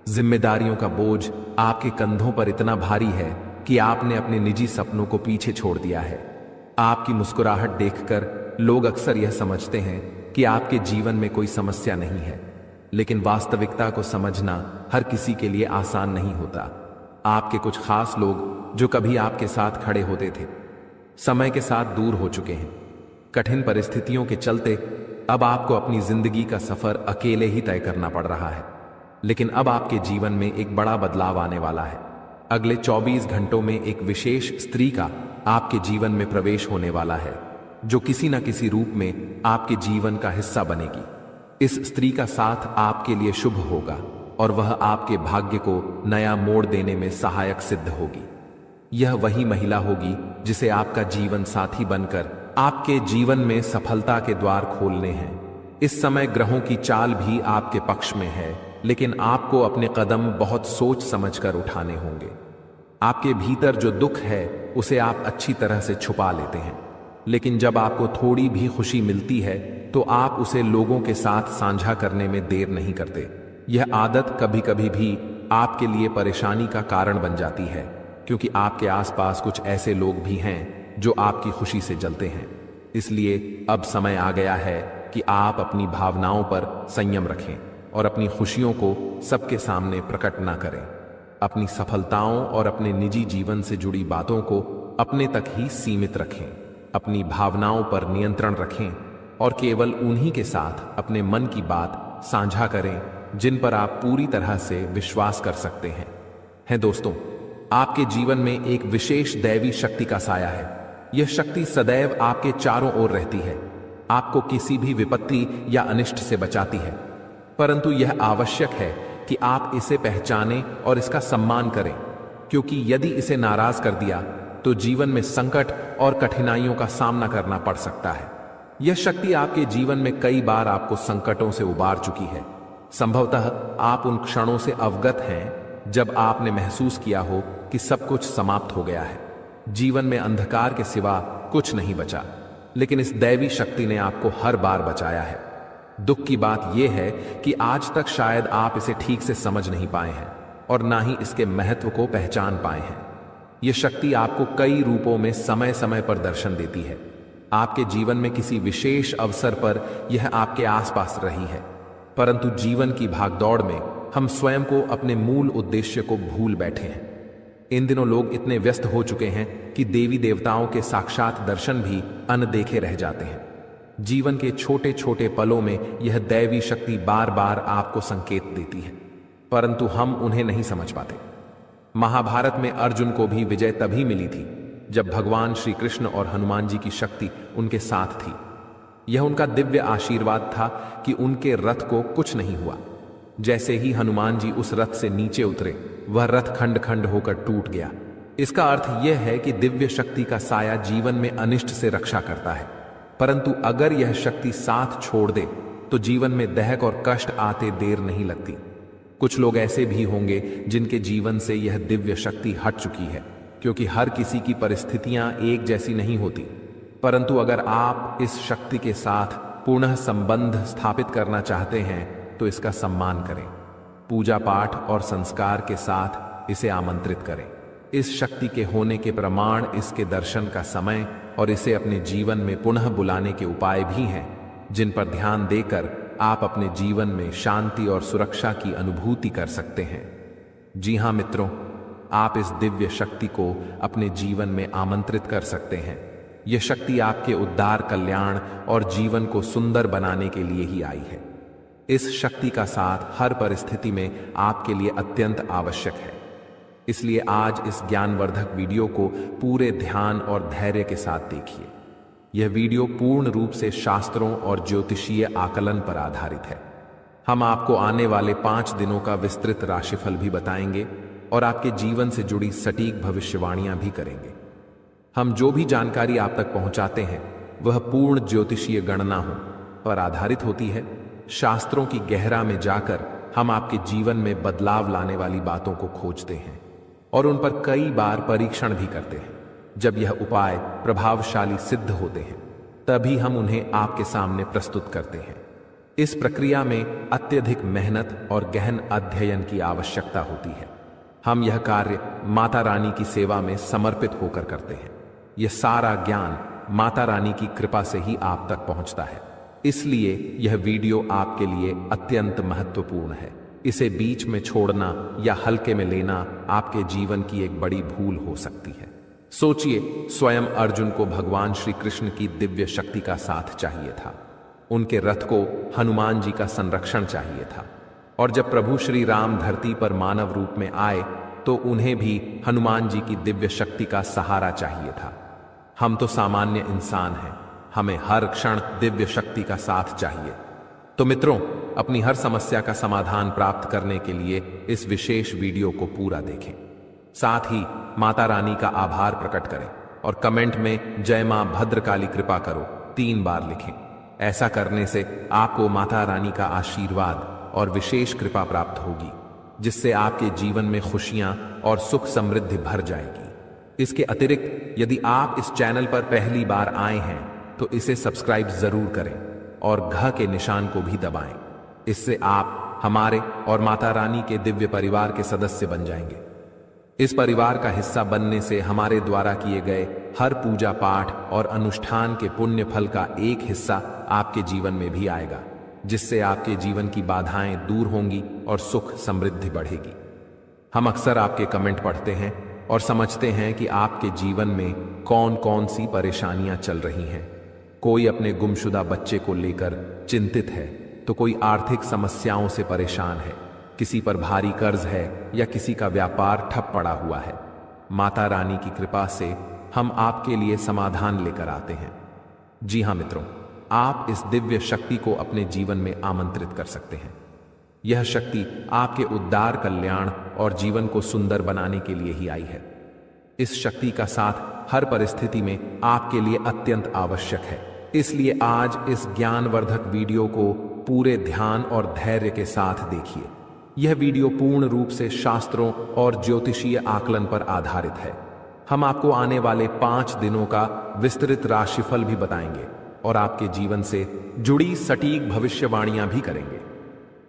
जिम्मेदारियों का बोझ आपके कंधों पर इतना भारी है कि आपने अपने निजी सपनों को पीछे छोड़ दिया है। आपकी मुस्कुराहट देखकर लोग अक्सर यह समझते हैं कि आपके जीवन में कोई समस्या नहीं है, लेकिन वास्तविकता को समझना हर किसी के लिए आसान नहीं होता। आपके कुछ खास लोग जो कभी आपके साथ खड़े होते थे, समय के साथ दूर हो चुके हैं। कठिन परिस्थितियों के चलते अब आपको अपनी जिंदगी का सफर अकेले ही तय करना पड़ रहा है। लेकिन अब आपके जीवन में एक बड़ा बदलाव आने वाला है। अगले 24 घंटों में एक विशेष स्त्री का आपके जीवन में प्रवेश होने वाला है, जो किसी न किसी रूप में आपके जीवन का हिस्सा बनेगी। इस स्त्री का साथ आपके लिए शुभ होगा और वह आपके भाग्य को नया मोड़ देने में सहायक सिद्ध होगी। यह वही महिला होगी जिसे आपका जीवन साथी बनकर आपके जीवन में सफलता के द्वार खोलने हैं। इस समय ग्रहों की चाल भी आपके पक्ष में है, लेकिन आपको अपने कदम बहुत सोच समझकर उठाने होंगे। आपके भीतर जो दुख है उसे आप अच्छी तरह से छुपा लेते हैं, लेकिन जब आपको थोड़ी भी खुशी मिलती है तो आप उसे लोगों के साथ साझा करने में देर नहीं करते। यह आदत कभी कभी भी आपके लिए परेशानी का कारण बन जाती है, क्योंकि आपके आसपास कुछ ऐसे लोग भी हैं जो आपकी खुशी से जलते हैं। इसलिए अब समय आ गया है कि आप अपनी भावनाओं पर संयम रखें और अपनी खुशियों को सबके सामने प्रकट ना करें। अपनी सफलताओं और अपने निजी जीवन से जुड़ी बातों को अपने तक ही सीमित रखें। अपनी भावनाओं पर नियंत्रण रखें और केवल उन्हीं के साथ अपने मन की बात साझा करें जिन पर आप पूरी तरह से विश्वास कर सकते हैं। दोस्तों, आपके जीवन में एक विशेष दैवी शक्ति का साया है। यह शक्ति सदैव आपके चारों ओर रहती है, आपको किसी भी विपत्ति या अनिष्ट से बचाती है। परंतु यह आवश्यक है कि आप इसे पहचानें और इसका सम्मान करें, क्योंकि यदि इसे नाराज कर दिया तो जीवन में संकट और कठिनाइयों का सामना करना पड़ सकता है। यह शक्ति आपके जीवन में कई बार आपको संकटों से उबार चुकी है। संभवतः आप उन क्षणों से अवगत हैं जब आपने महसूस किया हो कि सब कुछ समाप्त हो गया है, जीवन में अंधकार के सिवा कुछ नहीं बचा। लेकिन इस दैवी शक्ति ने आपको हर बार बचाया है। दुख की बात यह है कि आज तक शायद आप इसे ठीक से समझ नहीं पाए हैं और ना ही इसके महत्व को पहचान पाए हैं। यह शक्ति आपको कई रूपों में समय समय पर दर्शन देती है। आपके जीवन में किसी विशेष अवसर पर यह आपके आसपास रही है, परंतु जीवन की भागदौड़ में हम स्वयं को अपने मूल उद्देश्य को भूल बैठे हैं। इन दिनों लोग इतने व्यस्त हो चुके हैं कि देवी देवताओं के साक्षात दर्शन भी अनदेखे रह जाते हैं। जीवन के छोटे छोटे पलों में यह दैवी शक्ति बार बार आपको संकेत देती है, परंतु हम उन्हें नहीं समझ पाते। महाभारत में अर्जुन को भी विजय तभी मिली थी जब भगवान श्री कृष्ण और हनुमान जी की शक्ति उनके साथ थी। यह उनका दिव्य आशीर्वाद था कि उनके रथ को कुछ नहीं हुआ। जैसे ही हनुमान जी उस रथ से नीचे उतरे, वह रथ खंड खंड होकर टूट गया। इसका अर्थ यह है कि दिव्य शक्ति का साया जीवन में अनिष्ट से रक्षा करता है, परंतु अगर यह शक्ति साथ छोड़ दे तो जीवन में दहक और कष्ट आते देर नहीं लगती। कुछ लोग ऐसे भी होंगे जिनके जीवन से यह दिव्य शक्ति हट चुकी है, क्योंकि हर किसी की परिस्थितियां एक जैसी नहीं होती। परंतु अगर आप इस शक्ति के साथ पुनः संबंध स्थापित करना चाहते हैं तो इसका सम्मान करें। पूजा पाठ और संस्कार के साथ इसे आमंत्रित करें। इस शक्ति के होने के प्रमाण इसके दर्शन का समय और इसे अपने जीवन में पुनः बुलाने के उपाय भी हैं, जिन पर ध्यान देकर आप अपने जीवन में शांति और सुरक्षा की अनुभूति कर सकते हैं। जी हाँ मित्रों, आप इस दिव्य शक्ति को अपने जीवन में आमंत्रित कर सकते हैं। यह शक्ति आपके उद्धार, कल्याण और जीवन को सुंदर बनाने के लिए ही आई है। इस शक्ति का साथ हर परिस्थिति में आपके लिए अत्यंत आवश्यक है। इसलिए आज इस ज्ञानवर्धक वीडियो को पूरे ध्यान और धैर्य के साथ देखिए। यह वीडियो पूर्ण रूप से शास्त्रों और ज्योतिषीय आकलन पर आधारित है। हम आपको आने वाले 5 दिनों का विस्तृत राशिफल भी बताएंगे और आपके जीवन से जुड़ी सटीक भविष्यवाणियां भी करेंगे। हम जो भी जानकारी आप तक पहुंचाते हैं वह पूर्ण ज्योतिषीय गणना पर आधारित होती है। शास्त्रों की गहरा में जाकर हम आपके जीवन में बदलाव लाने वाली बातों को खोजते हैं और उन पर कई बार परीक्षण भी करते हैं। जब यह उपाय प्रभावशाली सिद्ध होते हैं तभी हम उन्हें आपके सामने प्रस्तुत करते हैं। इस प्रक्रिया में अत्यधिक मेहनत और गहन अध्ययन की आवश्यकता होती है। हम यह कार्य माता रानी की सेवा में समर्पित होकर करते हैं। यह सारा ज्ञान माता रानी की कृपा से ही आप तक पहुंचता है। इसलिए यह वीडियो आपके लिए अत्यंत महत्वपूर्ण है। इसे बीच में छोड़ना या हल्के में लेना आपके जीवन की एक बड़ी भूल हो सकती है। सोचिए, स्वयं अर्जुन को भगवान श्री कृष्ण की दिव्य शक्ति का साथ चाहिए था। उनके रथ को हनुमान जी का संरक्षण चाहिए था। और जब प्रभु श्री राम धरती पर मानव रूप में आए तो उन्हें भी हनुमान जी की दिव्य शक्ति का सहारा चाहिए था। हम तो सामान्य इंसान हैं, हमें हर क्षण दिव्य शक्ति का साथ चाहिए। तो मित्रों, अपनी हर समस्या का समाधान प्राप्त करने के लिए इस विशेष वीडियो को पूरा देखें। साथ ही माता रानी का आभार प्रकट करें और कमेंट में जय मां भद्रकाली कृपा करो 3 बार लिखें। ऐसा करने से आपको माता रानी का आशीर्वाद और विशेष कृपा प्राप्त होगी, जिससे आपके जीवन में खुशियां और सुख समृद्धि भर जाएगी। इसके अतिरिक्त यदि आप इस चैनल पर पहली बार आए हैं तो इसे सब्सक्राइब जरूर करें और घ के निशान को भी दबाएं। इससे आप हमारे और माता रानी के दिव्य परिवार के सदस्य बन जाएंगे। इस परिवार का हिस्सा बनने से हमारे द्वारा किए गए हर पूजा पाठ और अनुष्ठान के पुण्य फल का एक हिस्सा आपके जीवन में भी आएगा, जिससे आपके जीवन की बाधाएं दूर होंगी और सुख समृद्धि बढ़ेगी। हम अक्सर आपके कमेंट पढ़ते हैं और समझते हैं कि आपके जीवन में कौन कौन सी परेशानियां चल रही हैं। कोई अपने गुमशुदा बच्चे को लेकर चिंतित है, तो कोई आर्थिक समस्याओं से परेशान है, किसी पर भारी कर्ज है या किसी का व्यापार ठप पड़ा हुआ है। माता रानी की कृपा से हम आपके लिए समाधान लेकर आते हैं। जी हाँ मित्रों, आप इस दिव्य शक्ति को अपने जीवन में आमंत्रित कर सकते हैं। यह शक्ति आपके उद्धार, कल्याण और जीवन को सुंदर बनाने के लिए ही आई है। इस शक्ति का साथ हर परिस्थिति में आपके लिए अत्यंत आवश्यक है। इसलिए आज इस ज्ञानवर्धक वीडियो को पूरे ध्यान और धैर्य के साथ देखिए। यह वीडियो पूर्ण रूप से शास्त्रों और ज्योतिषीय आकलन पर आधारित है। हम आपको आने वाले 5 दिनों का विस्तृत राशिफल भी बताएंगे और आपके जीवन से जुड़ी सटीक भविष्यवाणियां भी करेंगे।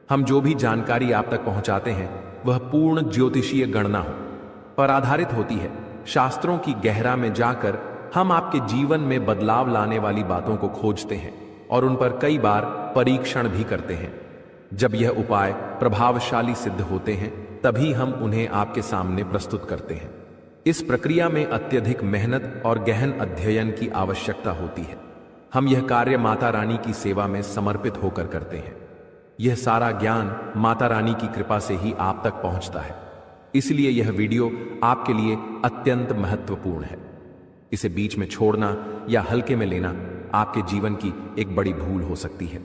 हम जो भी जानकारी आप तक पहुंचाते हैं वह पूर्ण ज्योतिषीय गणना पर आधारित होती है। शास्त्रों की गहरा में जाकर हम आपके जीवन में बदलाव लाने वाली बातों को खोजते हैं और उन पर कई बार परीक्षण भी करते हैं। जब यह उपाय प्रभावशाली सिद्ध होते हैं तभी हम उन्हें आपके सामने प्रस्तुत करते हैं। इस प्रक्रिया में अत्यधिक मेहनत और गहन अध्ययन की आवश्यकता होती है। हम यह कार्य माता रानी की सेवा में समर्पित होकर करते हैं। यह सारा ज्ञान माता रानी की कृपा से ही आप तक पहुंचता है। इसलिए यह वीडियो आपके लिए अत्यंत महत्वपूर्ण है। इसे बीच में छोड़ना या हल्के में लेना आपके जीवन की एक बड़ी भूल हो सकती है।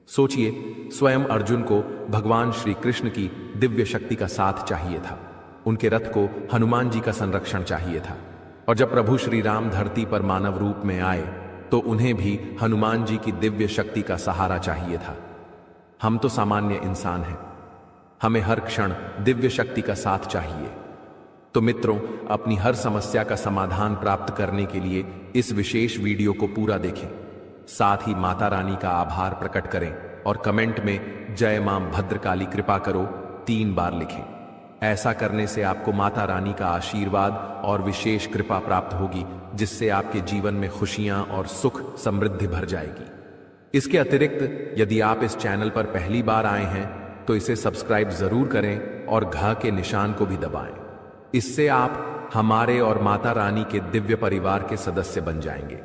सोचिए, स्वयं अर्जुन को भगवान श्री कृष्ण की दिव्य शक्ति का साथ चाहिए था। उनके रथ को हनुमान जी का संरक्षण चाहिए था। और जब प्रभु श्री राम धरती पर मानव रूप में आए तो उन्हें भी हनुमान जी की दिव्य शक्ति का सहारा चाहिए था। हम तो सामान्य इंसान हैं, हमें हर क्षण दिव्य शक्ति का साथ चाहिए। तो मित्रों, अपनी हर समस्या का समाधान प्राप्त करने के लिए इस विशेष वीडियो को पूरा देखें। साथ ही माता रानी का आभार प्रकट करें और कमेंट में जय मां भद्रकाली कृपा करो 3 बार लिखें। ऐसा करने से आपको माता रानी का आशीर्वाद और विशेष कृपा प्राप्त होगी, जिससे आपके जीवन में खुशियां और सुख समृद्धि भर जाएगी। इसके अतिरिक्त यदि आप इस चैनल पर पहली बार आए हैं तो इसे सब्सक्राइब जरूर करें और घ के निशान को भी दबाएं। इससे आप हमारे और माता रानी के दिव्य परिवार के सदस्य बन जाएंगे।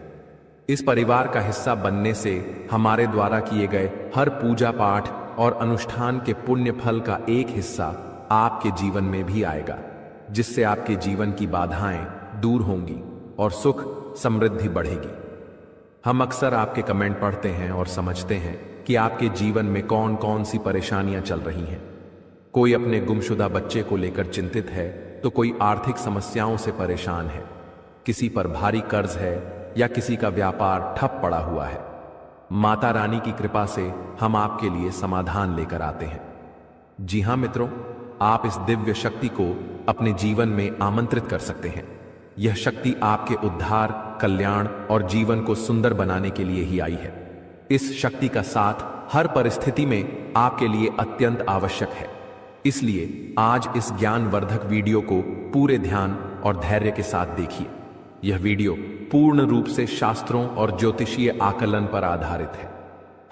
इस परिवार का हिस्सा बनने से हमारे द्वारा किए गए हर पूजा पाठ और अनुष्ठान के पुण्य फल का एक हिस्सा आपके जीवन में भी आएगा, जिससे आपके जीवन की बाधाएं दूर होंगी और सुख समृद्धि बढ़ेगी। हम अक्सर आपके कमेंट पढ़ते हैं और समझते हैं कि आपके जीवन में कौन कौन सी परेशानियां चल रही हैं। कोई अपने गुमशुदा बच्चे को लेकर चिंतित है, तो कोई आर्थिक समस्याओं से परेशान है, किसी पर भारी कर्ज है या किसी का व्यापार ठप पड़ा हुआ है। माता रानी की कृपा से हम आपके लिए समाधान लेकर आते हैं। जी हां मित्रों, आप इस दिव्य शक्ति को अपने जीवन में आमंत्रित कर सकते हैं। यह शक्ति आपके उद्धार, कल्याण और जीवन को सुंदर बनाने के लिए ही आई है। इस शक्ति का साथ हर परिस्थिति में आपके लिए अत्यंत आवश्यक है। इसलिए आज इस ज्ञानवर्धक वीडियो को पूरे ध्यान और धैर्य के साथ देखिए। यह वीडियो पूर्ण रूप से शास्त्रों और ज्योतिषीय आकलन पर आधारित है।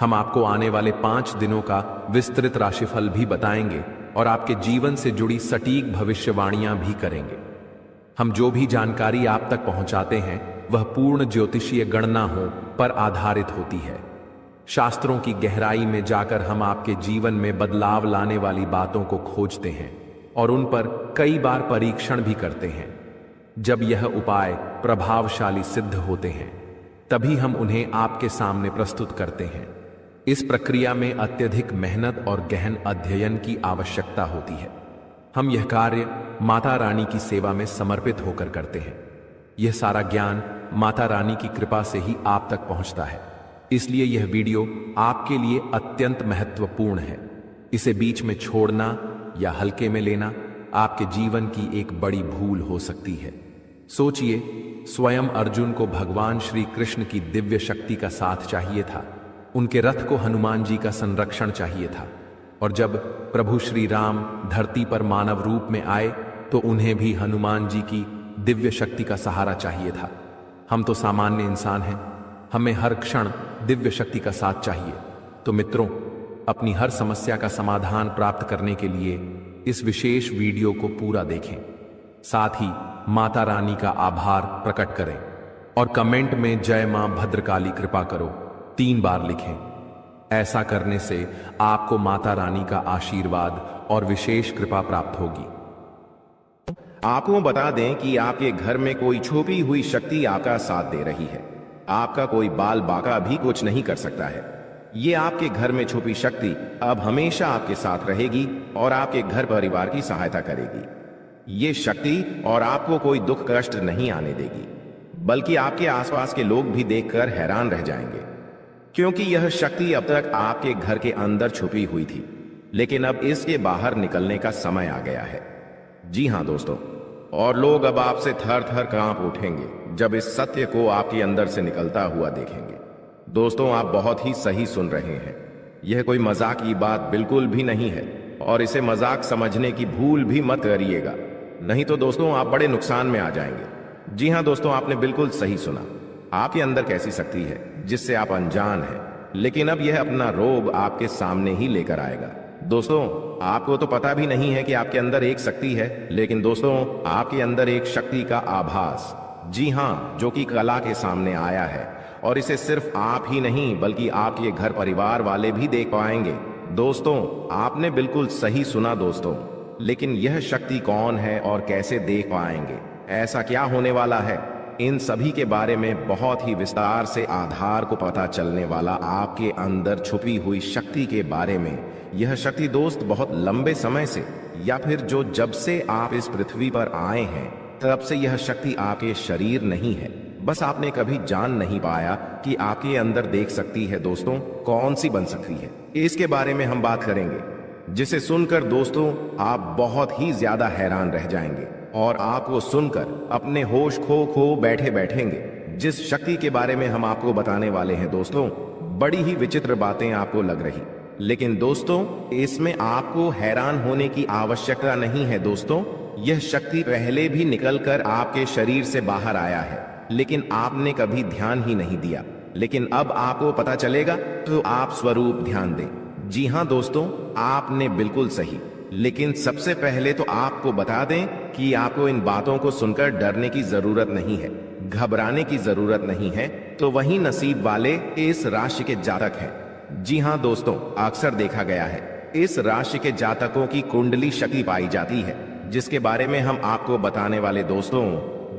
हम आपको आने वाले 5 दिनों का विस्तृत राशिफल भी बताएंगे और आपके जीवन से जुड़ी सटीक भविष्यवाणियां भी करेंगे। हम जो भी जानकारी आप तक पहुंचाते हैं वह पूर्ण ज्योतिषीय गणना हो पर आधारित होती है। शास्त्रों की गहराई में जाकर हम आपके जीवन में बदलाव लाने वाली बातों को खोजते हैं और उन पर कई बार परीक्षण भी करते हैं। जब यह उपाय प्रभावशाली सिद्ध होते हैं तभी हम उन्हें आपके सामने प्रस्तुत करते हैं। इस प्रक्रिया में अत्यधिक मेहनत और गहन अध्ययन की आवश्यकता होती है। हम यह कार्य माता रानी की सेवा में समर्पित होकर करते हैं। यह सारा ज्ञान माता रानी की कृपा से ही आप तक पहुंचता है, इसलिए यह वीडियो आपके लिए अत्यंत महत्वपूर्ण है। इसे बीच में छोड़ना या हल्के में लेना आपके जीवन की एक बड़ी भूल हो सकती है। सोचिए, स्वयं अर्जुन को भगवान श्री कृष्ण की दिव्य शक्ति का साथ चाहिए था, उनके रथ को हनुमान जी का संरक्षण चाहिए था, और जब प्रभु श्री राम धरती पर मानव रूप में आए तो उन्हें भी हनुमान जी की दिव्य शक्ति का सहारा चाहिए था। हम तो सामान्य इंसान हैं, हमें हर क्षण दिव्य शक्ति का साथ चाहिए। तो मित्रों, अपनी हर समस्या का समाधान प्राप्त करने के लिए इस विशेष वीडियो को पूरा देखें। साथ ही माता रानी का आभार प्रकट करें और कमेंट में जय मां भद्रकाली कृपा करो 3 बार लिखें। ऐसा करने से आपको माता रानी का आशीर्वाद और विशेष कृपा प्राप्त होगी। आपको बता दें कि आपके घर में कोई छुपी हुई शक्ति आपका साथ दे रही है। आपका कोई बाल बाका भी कुछ नहीं कर सकता है। ये आपके घर में छुपी शक्ति अब हमेशा आपके साथ रहेगी और आपके घर परिवार की सहायता करेगी। ये शक्ति और आपको कोई दुख कष्ट नहीं आने देगी, बल्कि आपके आसपास के लोग भी देखकर हैरान रह जाएंगे, क्योंकि यह शक्ति अब तक आपके घर के अंदर छुपी हुई थी, लेकिन अब इसके बाहर निकलने का समय आ गया है। जी हां दोस्तों, और लोग अब आपसे थर थर कांप उठेंगे जब इस सत्य को आपके अंदर से निकलता हुआ देखेंगे। दोस्तों, आप बहुत ही सही सुन रहे हैं। यह कोई मजाक की बात बिल्कुल भी नहीं है और इसे मजाक समझने की भूल भी मत करिएगा, नहीं तो दोस्तों आप बड़े नुकसान में आ जाएंगे। जी हां दोस्तों, आपने बिल्कुल सही सुना। आपके अंदर कैसी शक्ति है जिससे आप अनजान हैं, लेकिन अब यह अपना रोब आपके सामने ही लेकर आएगा। दोस्तों, आपको तो पता भी नहीं है कि आपके अंदर एक शक्ति है, लेकिन दोस्तों आपके अंदर एक शक्ति का आभास, जी हां, जो कि कला के सामने आया है, और इसे सिर्फ आप ही नहीं बल्कि आपके घर परिवार वाले भी देख पाएंगे। दोस्तों, आपने बिल्कुल सही सुना दोस्तों, लेकिन यह शक्ति कौन है और कैसे देख पाएंगे, ऐसा क्या होने वाला है, इन सभी के बारे में बहुत ही विस्तार से आधार को पता चलने वाला आपके अंदर छुपी हुई शक्ति के बारे में। यह शक्ति दोस्त बहुत लंबे समय से, या फिर जब से आप इस पृथ्वी पर आए हैं तब से यह शक्ति आपके शरीर नहीं है, बस आपने कभी जान नहीं पाया कि आपके अंदर देख सकती है। दोस्तों, कौन सी बन सकती है, इसके बारे में हम बात करेंगे, जिसे सुनकर दोस्तों आप बहुत ही ज्यादा हैरान रह जाएंगे और आपको सुनकर अपने होश खो बैठे बैठेंगे। जिस शक्ति के बारे में हम आपको बताने वाले हैं दोस्तों, बड़ी ही विचित्र बातें आपको लग रही, लेकिन दोस्तों इसमें आपको हैरान होने की आवश्यकता नहीं है। दोस्तों, यह शक्ति पहले भी निकलकर आपके शरीर से बाहर आया है, लेकिन आपने कभी ध्यान ही नहीं दिया, लेकिन अब आपको पता चलेगा, तो आप स्वरूप ध्यान दें। जी हां दोस्तों, आपने बिल्कुल सही, लेकिन सबसे पहले तो आपको बता दें कि आपको इन बातों को सुनकर डरने की जरूरत नहीं है, घबराने की जरूरत नहीं है। तो वही नसीब वाले इस राशि के जातक हैं। जी हां दोस्तों, अक्सर देखा गया है इस राशि के जातकों की कुंडली शक्ति पाई जाती है, जिसके बारे में हम आपको बताने वाले दोस्तों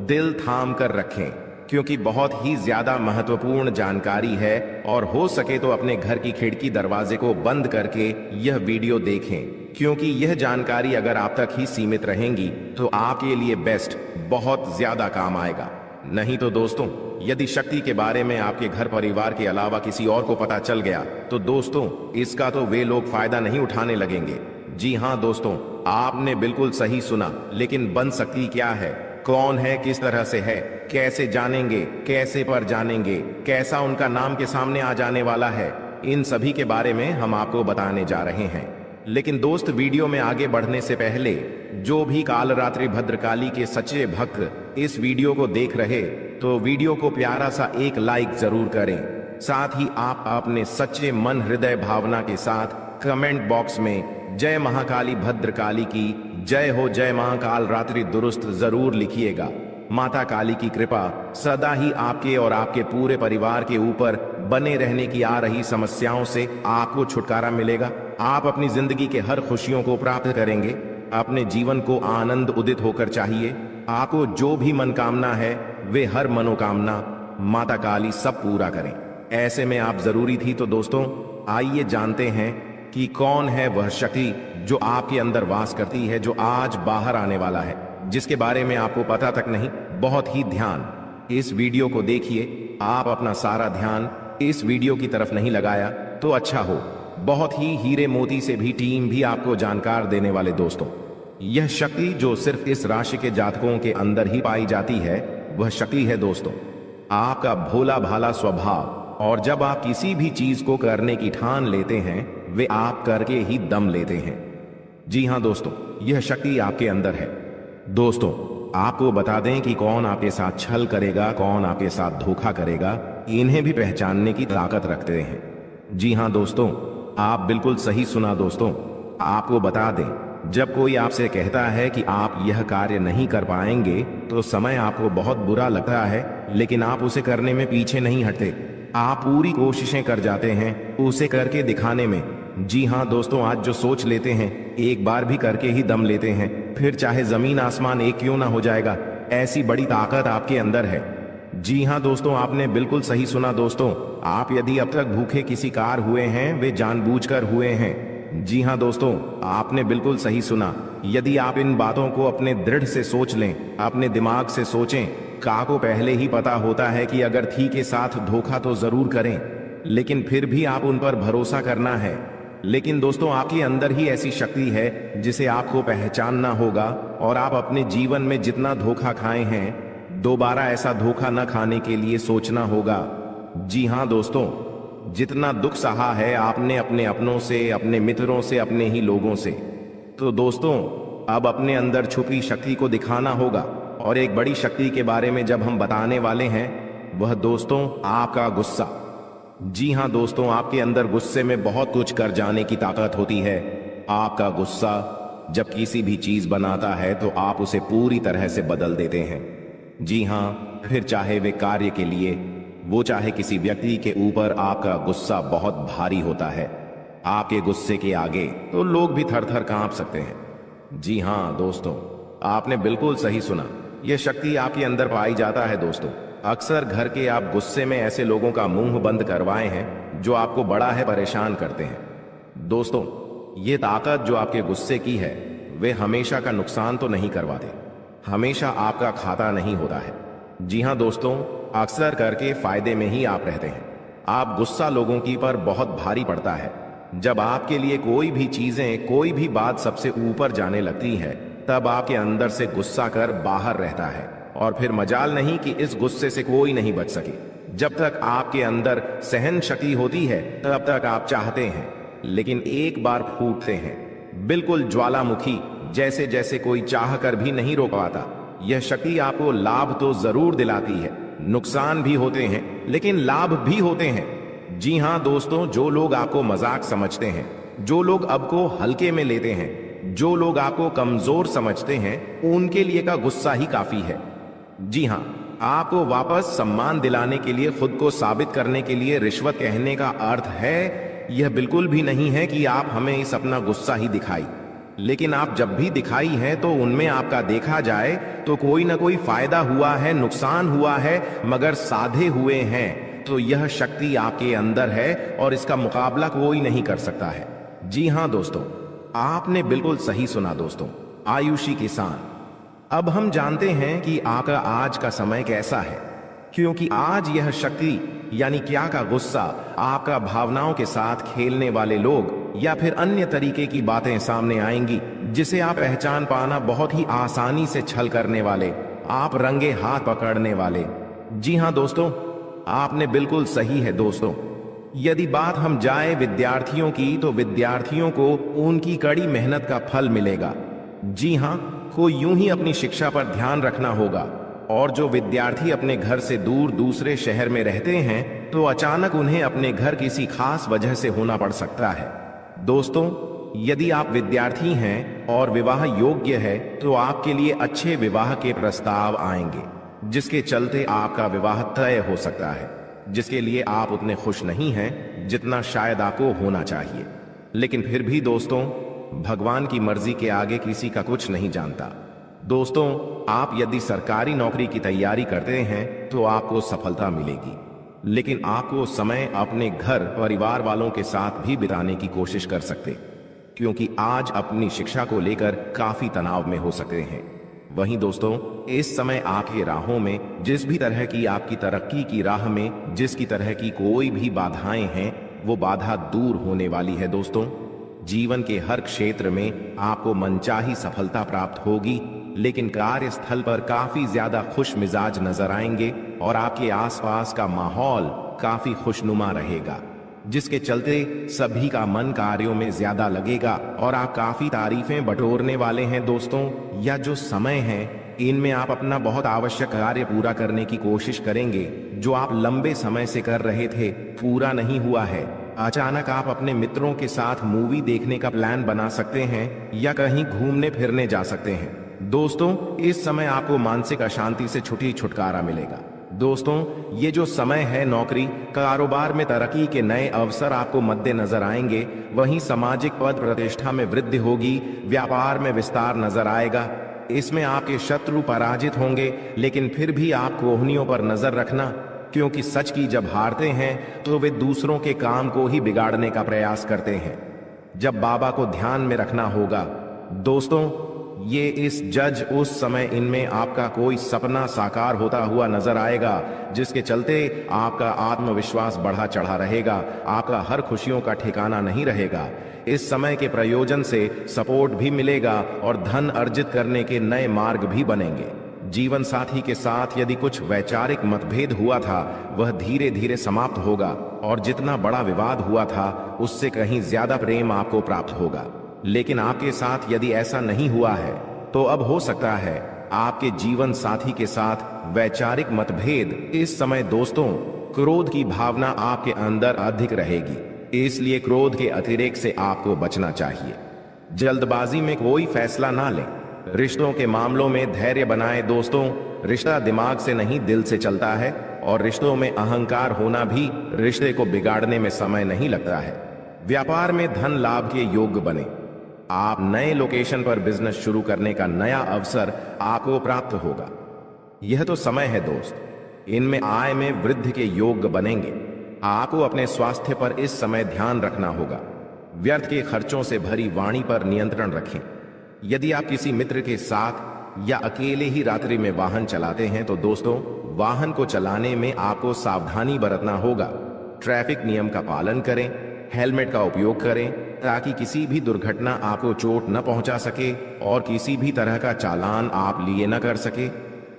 दिल थाम कर रखें, क्योंकि बहुत ही ज्यादा महत्वपूर्ण जानकारी है, और हो सके तो अपने घर की खिड़की दरवाजे को बंद करके यह वीडियो देखें, क्योंकि यह जानकारी अगर आप तक ही सीमित रहेंगी तो आपके लिए बेस्ट बहुत ज्यादा काम आएगा। नहीं तो दोस्तों, यदि शक्ति के बारे में आपके घर परिवार के अलावा किसी और को पता चल गया तो दोस्तों इसका तो वे लोग फायदा नहीं उठाने लगेंगे। जी हां दोस्तों, आपने बिल्कुल सही सुना, लेकिन बन सकती क्या है, कौन है, किस तरह से है, कैसे जानेंगे, कैसे पर जानेंगे, कैसा उनका नाम के सामने आ जाने वाला है, इन सभी के बारे में हम आपको बताने जा रहे हैं। लेकिन दोस्त, वीडियो में आगे बढ़ने से पहले जो भी कालरात्रि भद्रकाली के सच्चे भक्त इस वीडियो को देख रहे, तो वीडियो को प्यारा सा एक लाइक जरूर करें। साथ ही आप अपने सच्चे मन हृदय भावना के साथ कमेंट बॉक्स में जय महाकाली भद्रकाली की जय हो, जय महाकाल रात्रि दुरुस्त जरूर लिखिएगा। माता काली की कृपा सदा ही आपके और आपके पूरे परिवार के ऊपर बने रहने की आ रही समस्याओं से आपको छुटकारा मिलेगा। आप अपनी जिंदगी के हर खुशियों को प्राप्त करेंगे। अपने जीवन को आनंद उदित होकर चाहिए। आपको जो भी मनोकामना है वे हर मनोकामना माता काली सब पूरा करें। ऐसे में आप जरूरी थी। तो दोस्तों, आइए जानते हैं कि कौन है वह शक्ति जो आपके अंदर वास करती है, जो आज बाहर आने वाला है, जिसके बारे में आपको पता तक नहीं। बहुत ही ध्यान इस वीडियो को देखिए। आप अपना सारा ध्यान इस वीडियो की तरफ नहीं लगाया तो अच्छा हो। बहुत ही हीरे मोती से भी टीम भी आपको जानकार देने वाले दोस्तों, यह शक्ति जो सिर्फ इस राशि के जातकों के अंदर ही पाई जाती है, वह शक्ति है दोस्तों आपका भोला भाला स्वभाव। और जब आप किसी भी चीज को करने की ठान लेते हैं, वे आप करके ही दम लेते हैं। जी हां दोस्तों, यह शक्ति आपके अंदर है। दोस्तों, आपको बता दें कि कौन आपके साथ छल करेगा, कौन आपके साथ धोखा करेगा, इन्हें भी पहचानने की ताकत रखते हैं। जी हां दोस्तों, आप बिल्कुल सही सुना दोस्तों। आपको बता दें, जब कोई आपसे कहता है कि आप यह कार्य नहीं कर पाएंगे, तो समय आपको बहुत बुरा लगता है, लेकिन आप उसे करने में पीछे नहीं हटते। आप पूरी कोशिशें कर जाते हैं उसे करके दिखाने में। जी हां दोस्तों, आज जो सोच लेते हैं एक बार भी करके ही दम लेते हैं, फिर चाहे जमीन आसमान एक क्यों ना हो जाएगा। ऐसी बड़ी ताकत आपके अंदर है। जी हां दोस्तों, आपने बिल्कुल सही सुना दोस्तों। आप यदि अब तक भूखे किसी कार हुए हैं, वे जानबूझकर हुए हैं। जी हां दोस्तों, आपने बिल्कुल सही सुना। यदि आप इन बातों को अपने दृढ़ से सोच लें, अपने दिमाग से सोचें, का को पहले ही पता होता है कि अगर थी के साथ धोखा तो जरूर करें, लेकिन फिर भी आप उन पर भरोसा करना है। लेकिन दोस्तों, आपके अंदर ही ऐसी शक्ति है जिसे आपको पहचानना होगा, और आप अपने जीवन में जितना धोखा खाए हैं, दोबारा ऐसा धोखा न खाने के लिए सोचना होगा। जी हां दोस्तों, जितना दुख सहा है आपने अपने अपनों से, अपने मित्रों से, अपने ही लोगों से, तो दोस्तों अब अपने अंदर छुपी शक्ति को दिखाना होगा। और एक बड़ी शक्ति के बारे में जब हम बताने वाले हैं, वह दोस्तों आपका गुस्सा। जी हां दोस्तों, आपके अंदर गुस्से में बहुत कुछ कर जाने की ताकत होती है। आपका गुस्सा जब किसी भी चीज बनाता है तो आप उसे पूरी तरह से बदल देते हैं। जी हां, फिर चाहे वे कार्य के लिए, वो चाहे किसी व्यक्ति के ऊपर, आपका गुस्सा बहुत भारी होता है। आपके गुस्से के आगे तो लोग भी थर थर कांप सकते हैं। जी हां दोस्तों, आपने बिल्कुल सही सुना। यह शक्ति आपके अंदर पाई जाता है दोस्तों। अक्सर घर के आप गुस्से में ऐसे लोगों का मुंह बंद करवाए हैं जो आपको बड़ा है परेशान करते हैं। दोस्तों, ये ताकत जो आपके गुस्से की है, वे हमेशा का नुकसान तो नहीं करवाते, हमेशा आपका खाता नहीं होता है। जी हां दोस्तों, अक्सर करके फायदे में ही आप रहते हैं। आप गुस्सा लोगों की पर बहुत भारी पड़ता है। जब आपके लिए कोई भी चीजें, कोई भी बात सबसे ऊपर जाने लगती है, तब आपके अंदर से गुस्सा कर बाहर रहता है, और फिर मजाल नहीं कि इस गुस्से से कोई नहीं बच सके। जब तक आपके अंदर सहन शक्ति होती है, तब तक आप चाहते हैं, लेकिन एक बार फूटते हैं, बिल्कुल ज्वालामुखी जैसे, जैसे कोई चाह कर भी नहीं रोक पाता। यह शक्ति आपको लाभ तो जरूर दिलाती है, नुकसान भी होते हैं, लेकिन लाभ भी होते हैं। जी हां दोस्तों, जो लोग आपको मजाक समझते हैं, जो लोग आपको हल्के में लेते हैं, जो लोग आपको कमजोर समझते हैं, उनके लिए का गुस्सा ही काफी है। जी हां, आपको वापस सम्मान दिलाने के लिए, खुद को साबित करने के लिए रिश्वत कहने का अर्थ है यह बिल्कुल भी नहीं है कि आप हमें इस अपना गुस्सा ही दिखाई, लेकिन आप जब भी दिखाई है तो उनमें आपका देखा जाए तो कोई ना कोई फायदा हुआ है, नुकसान हुआ है, मगर साधे हुए हैं। तो यह शक्ति आपके अंदर है और इसका मुकाबला कोई नहीं कर सकता है। जी हां दोस्तों, आपने बिल्कुल सही सुना दोस्तों। आयुषी किसान, अब हम जानते हैं कि आपका आज का समय कैसा है, क्योंकि आज यह शक्ति यानी क्या का गुस्सा, आपका भावनाओं के साथ खेलने वाले लोग या फिर अन्य तरीके की बातें सामने आएंगी, जिसे आप पहचान पाना बहुत ही आसानी से छल करने वाले, आप रंगे हाथ पकड़ने वाले। जी हां दोस्तों, आपने बिल्कुल सही है दोस्तों। यदि बात हम जाए विद्यार्थियों की, तो विद्यार्थियों को उनकी कड़ी मेहनत का फल मिलेगा। जी हाँ, को यूं ही अपनी शिक्षा पर ध्यान रखना होगा। और जो विद्यार्थी अपने घर से दूर दूसरे शहर में रहते हैं, तो अचानक उन्हें अपने घर किसी खास वजह से होना पड़ सकता है। दोस्तों, यदि आप विद्यार्थी हैं और विवाह योग्य है, तो आपके लिए अच्छे विवाह के प्रस्ताव आएंगे, जिसके चलते आपका विवाह तय हो सकता है, जिसके लिए आप उतने खुश नहीं हैं जितना शायद आपको होना चाहिए। लेकिन फिर भी दोस्तों, भगवान की मर्जी के आगे किसी का कुछ नहीं जानता। दोस्तों, आप यदि सरकारी नौकरी की तैयारी करते हैं तो आपको सफलता मिलेगी, लेकिन आपको समय अपने घर परिवार वालों के साथ भी बिताने की कोशिश कर सकते, क्योंकि आज अपनी शिक्षा को लेकर काफी तनाव में हो सकते हैं। वहीं दोस्तों, इस समय आपकी राहों में जिस भी तरह की आपकी तरक्की की राह में जिसकी तरह की कोई भी बाधाएं हैं, वो बाधा दूर होने वाली है। दोस्तों, जीवन के हर क्षेत्र में आपको मनचाही सफलता प्राप्त होगी, लेकिन कार्यस्थल पर काफी ज्यादा खुश मिजाज नजर आएंगे और आपके आसपास का माहौल काफी खुशनुमा रहेगा, जिसके चलते सभी का मन कार्यों में ज्यादा लगेगा और आप काफी तारीफें बटोरने वाले हैं। दोस्तों, यह जो समय है, इनमें आप अपना बहुत आवश्यक कार्य पूरा करने की कोशिश करेंगे, जो आप लंबे समय से कर रहे थे, पूरा नहीं हुआ है। अचानक आप अपने मित्रों के साथ मूवी देखने का प्लान बना सकते हैं या कहीं घूमने फिरने जा सकते हैं। दोस्तों, इस समय आपको मानसिक अशांति से छुटकारा मिलेगा। दोस्तों, ये जो समय है, नौकरी कारोबार में तरक्की के नए अवसर आपको मद्देनजर आएंगे, वहीं सामाजिक पद प्रतिष्ठा में वृद्धि होगी, व्यापार में विस्तार नजर आएगा। इसमें आपके शत्रु पराजित होंगे, लेकिन फिर भी आप कोहनियों पर नजर रखना, क्योंकि सच की जब हारते हैं तो वे दूसरों के काम को ही बिगाड़ने का प्रयास करते हैं। जब बाबा को ध्यान में रखना होगा। दोस्तों, ये इस जज उस समय इनमें आपका कोई सपना साकार होता हुआ नजर आएगा, जिसके चलते आपका आत्मविश्वास बढ़ा चढ़ा रहेगा, आपका हर खुशियों का ठिकाना नहीं रहेगा। इस समय के प्रयोजन से सपोर्ट भी मिलेगा और धन अर्जित करने के नए मार्ग भी बनेंगे। जीवन साथी के साथ यदि कुछ वैचारिक मतभेद हुआ था, वह धीरे धीरे समाप्त होगा और जितना बड़ा विवाद हुआ था, उससे कहीं ज्यादा प्रेम आपको प्राप्त होगा। लेकिन आपके साथ यदि ऐसा नहीं हुआ है, तो अब हो सकता है आपके जीवन साथी के साथ वैचारिक मतभेद। इस समय दोस्तों, क्रोध की भावना आपके अंदर अधिक रहेगी, इसलिए क्रोध के अतिरेक से आपको बचना चाहिए। जल्दबाजी में कोई फैसला ना लें। रिश्तों के मामलों में धैर्य बनाएं। दोस्तों, रिश्ता दिमाग से नहीं दिल से चलता है और रिश्तों में अहंकार होना भी रिश्ते को बिगाड़ने में समय नहीं लगता है। व्यापार में धन लाभ के योग्य बने। आप नए लोकेशन पर बिजनेस शुरू करने का नया अवसर आपको प्राप्त होगा। यह तो समय है दोस्त, इनमें आय में वृद्धि के योग्य बनेंगे। आपको अपने स्वास्थ्य पर इस समय ध्यान रखना होगा। व्यर्थ के खर्चों से भरी वाणी पर नियंत्रण रखें। यदि आप किसी मित्र के साथ या अकेले ही रात्रि में वाहन चलाते हैं, तो दोस्तों, वाहन को चलाने में आपको सावधानी बरतना होगा। ट्रैफिक नियम का पालन करें, हेलमेट का उपयोग करें, ताकि किसी भी दुर्घटना आपको चोट न पहुंचा सके और किसी भी तरह का चालान आप लिए न कर सके।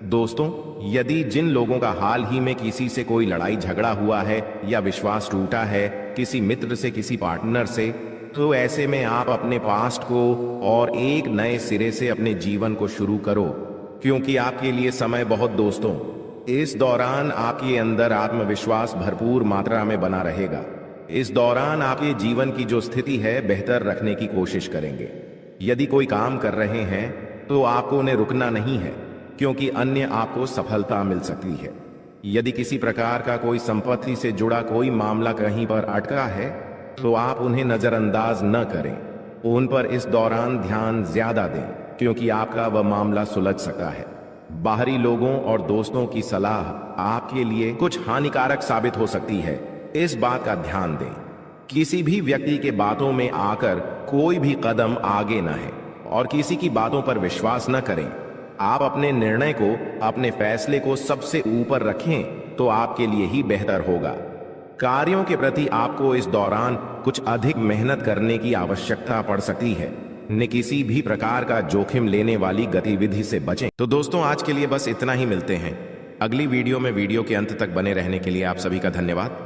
दोस्तों, यदि जिन लोगों का हाल ही में किसी से कोई लड़ाई झगड़ा हुआ है या विश्वास टूटा है, किसी मित्र से, किसी पार्टनर से, तो ऐसे में आप अपने पास्ट को और एक नए सिरे से अपने जीवन को शुरू करो, क्योंकि आपके लिए समय बहुत दोस्तों, इस दौरान आपके अंदर आत्मविश्वास भरपूर मात्रा में बना रहेगा। इस दौरान आपके जीवन की जो स्थिति है, बेहतर रखने की कोशिश करेंगे। यदि कोई काम कर रहे हैं, तो आपको उन्हें रुकना नहीं है, क्योंकि अन्य आपको सफलता मिल सकती है। यदि किसी प्रकार का कोई संपत्ति से जुड़ा कोई मामला कहीं पर अटका है, तो आप उन्हें नजरअंदाज न करें। उन पर इस दौरान ध्यान ज्यादा दें, क्योंकि आपका वह मामला सुलझ सकता है। बाहरी लोगों और दोस्तों की सलाह आपके लिए कुछ हानिकारक साबित हो सकती है, इस बात का ध्यान दें। किसी भी व्यक्ति के बातों में आकर कोई भी कदम आगे न है और किसी की बातों पर विश्वास न करें। आप अपने निर्णय को, अपने फैसले को सबसे ऊपर रखें, तो आपके लिए ही बेहतर होगा। कार्यों के प्रति आपको इस दौरान कुछ अधिक मेहनत करने की आवश्यकता पड़ सकती है। न किसी भी प्रकार का जोखिम लेने वाली गतिविधि से बचें। तो दोस्तों, आज के लिए बस इतना ही। मिलते हैं अगली वीडियो में। वीडियो के अंत तक बने रहने के लिए आप सभी का धन्यवाद।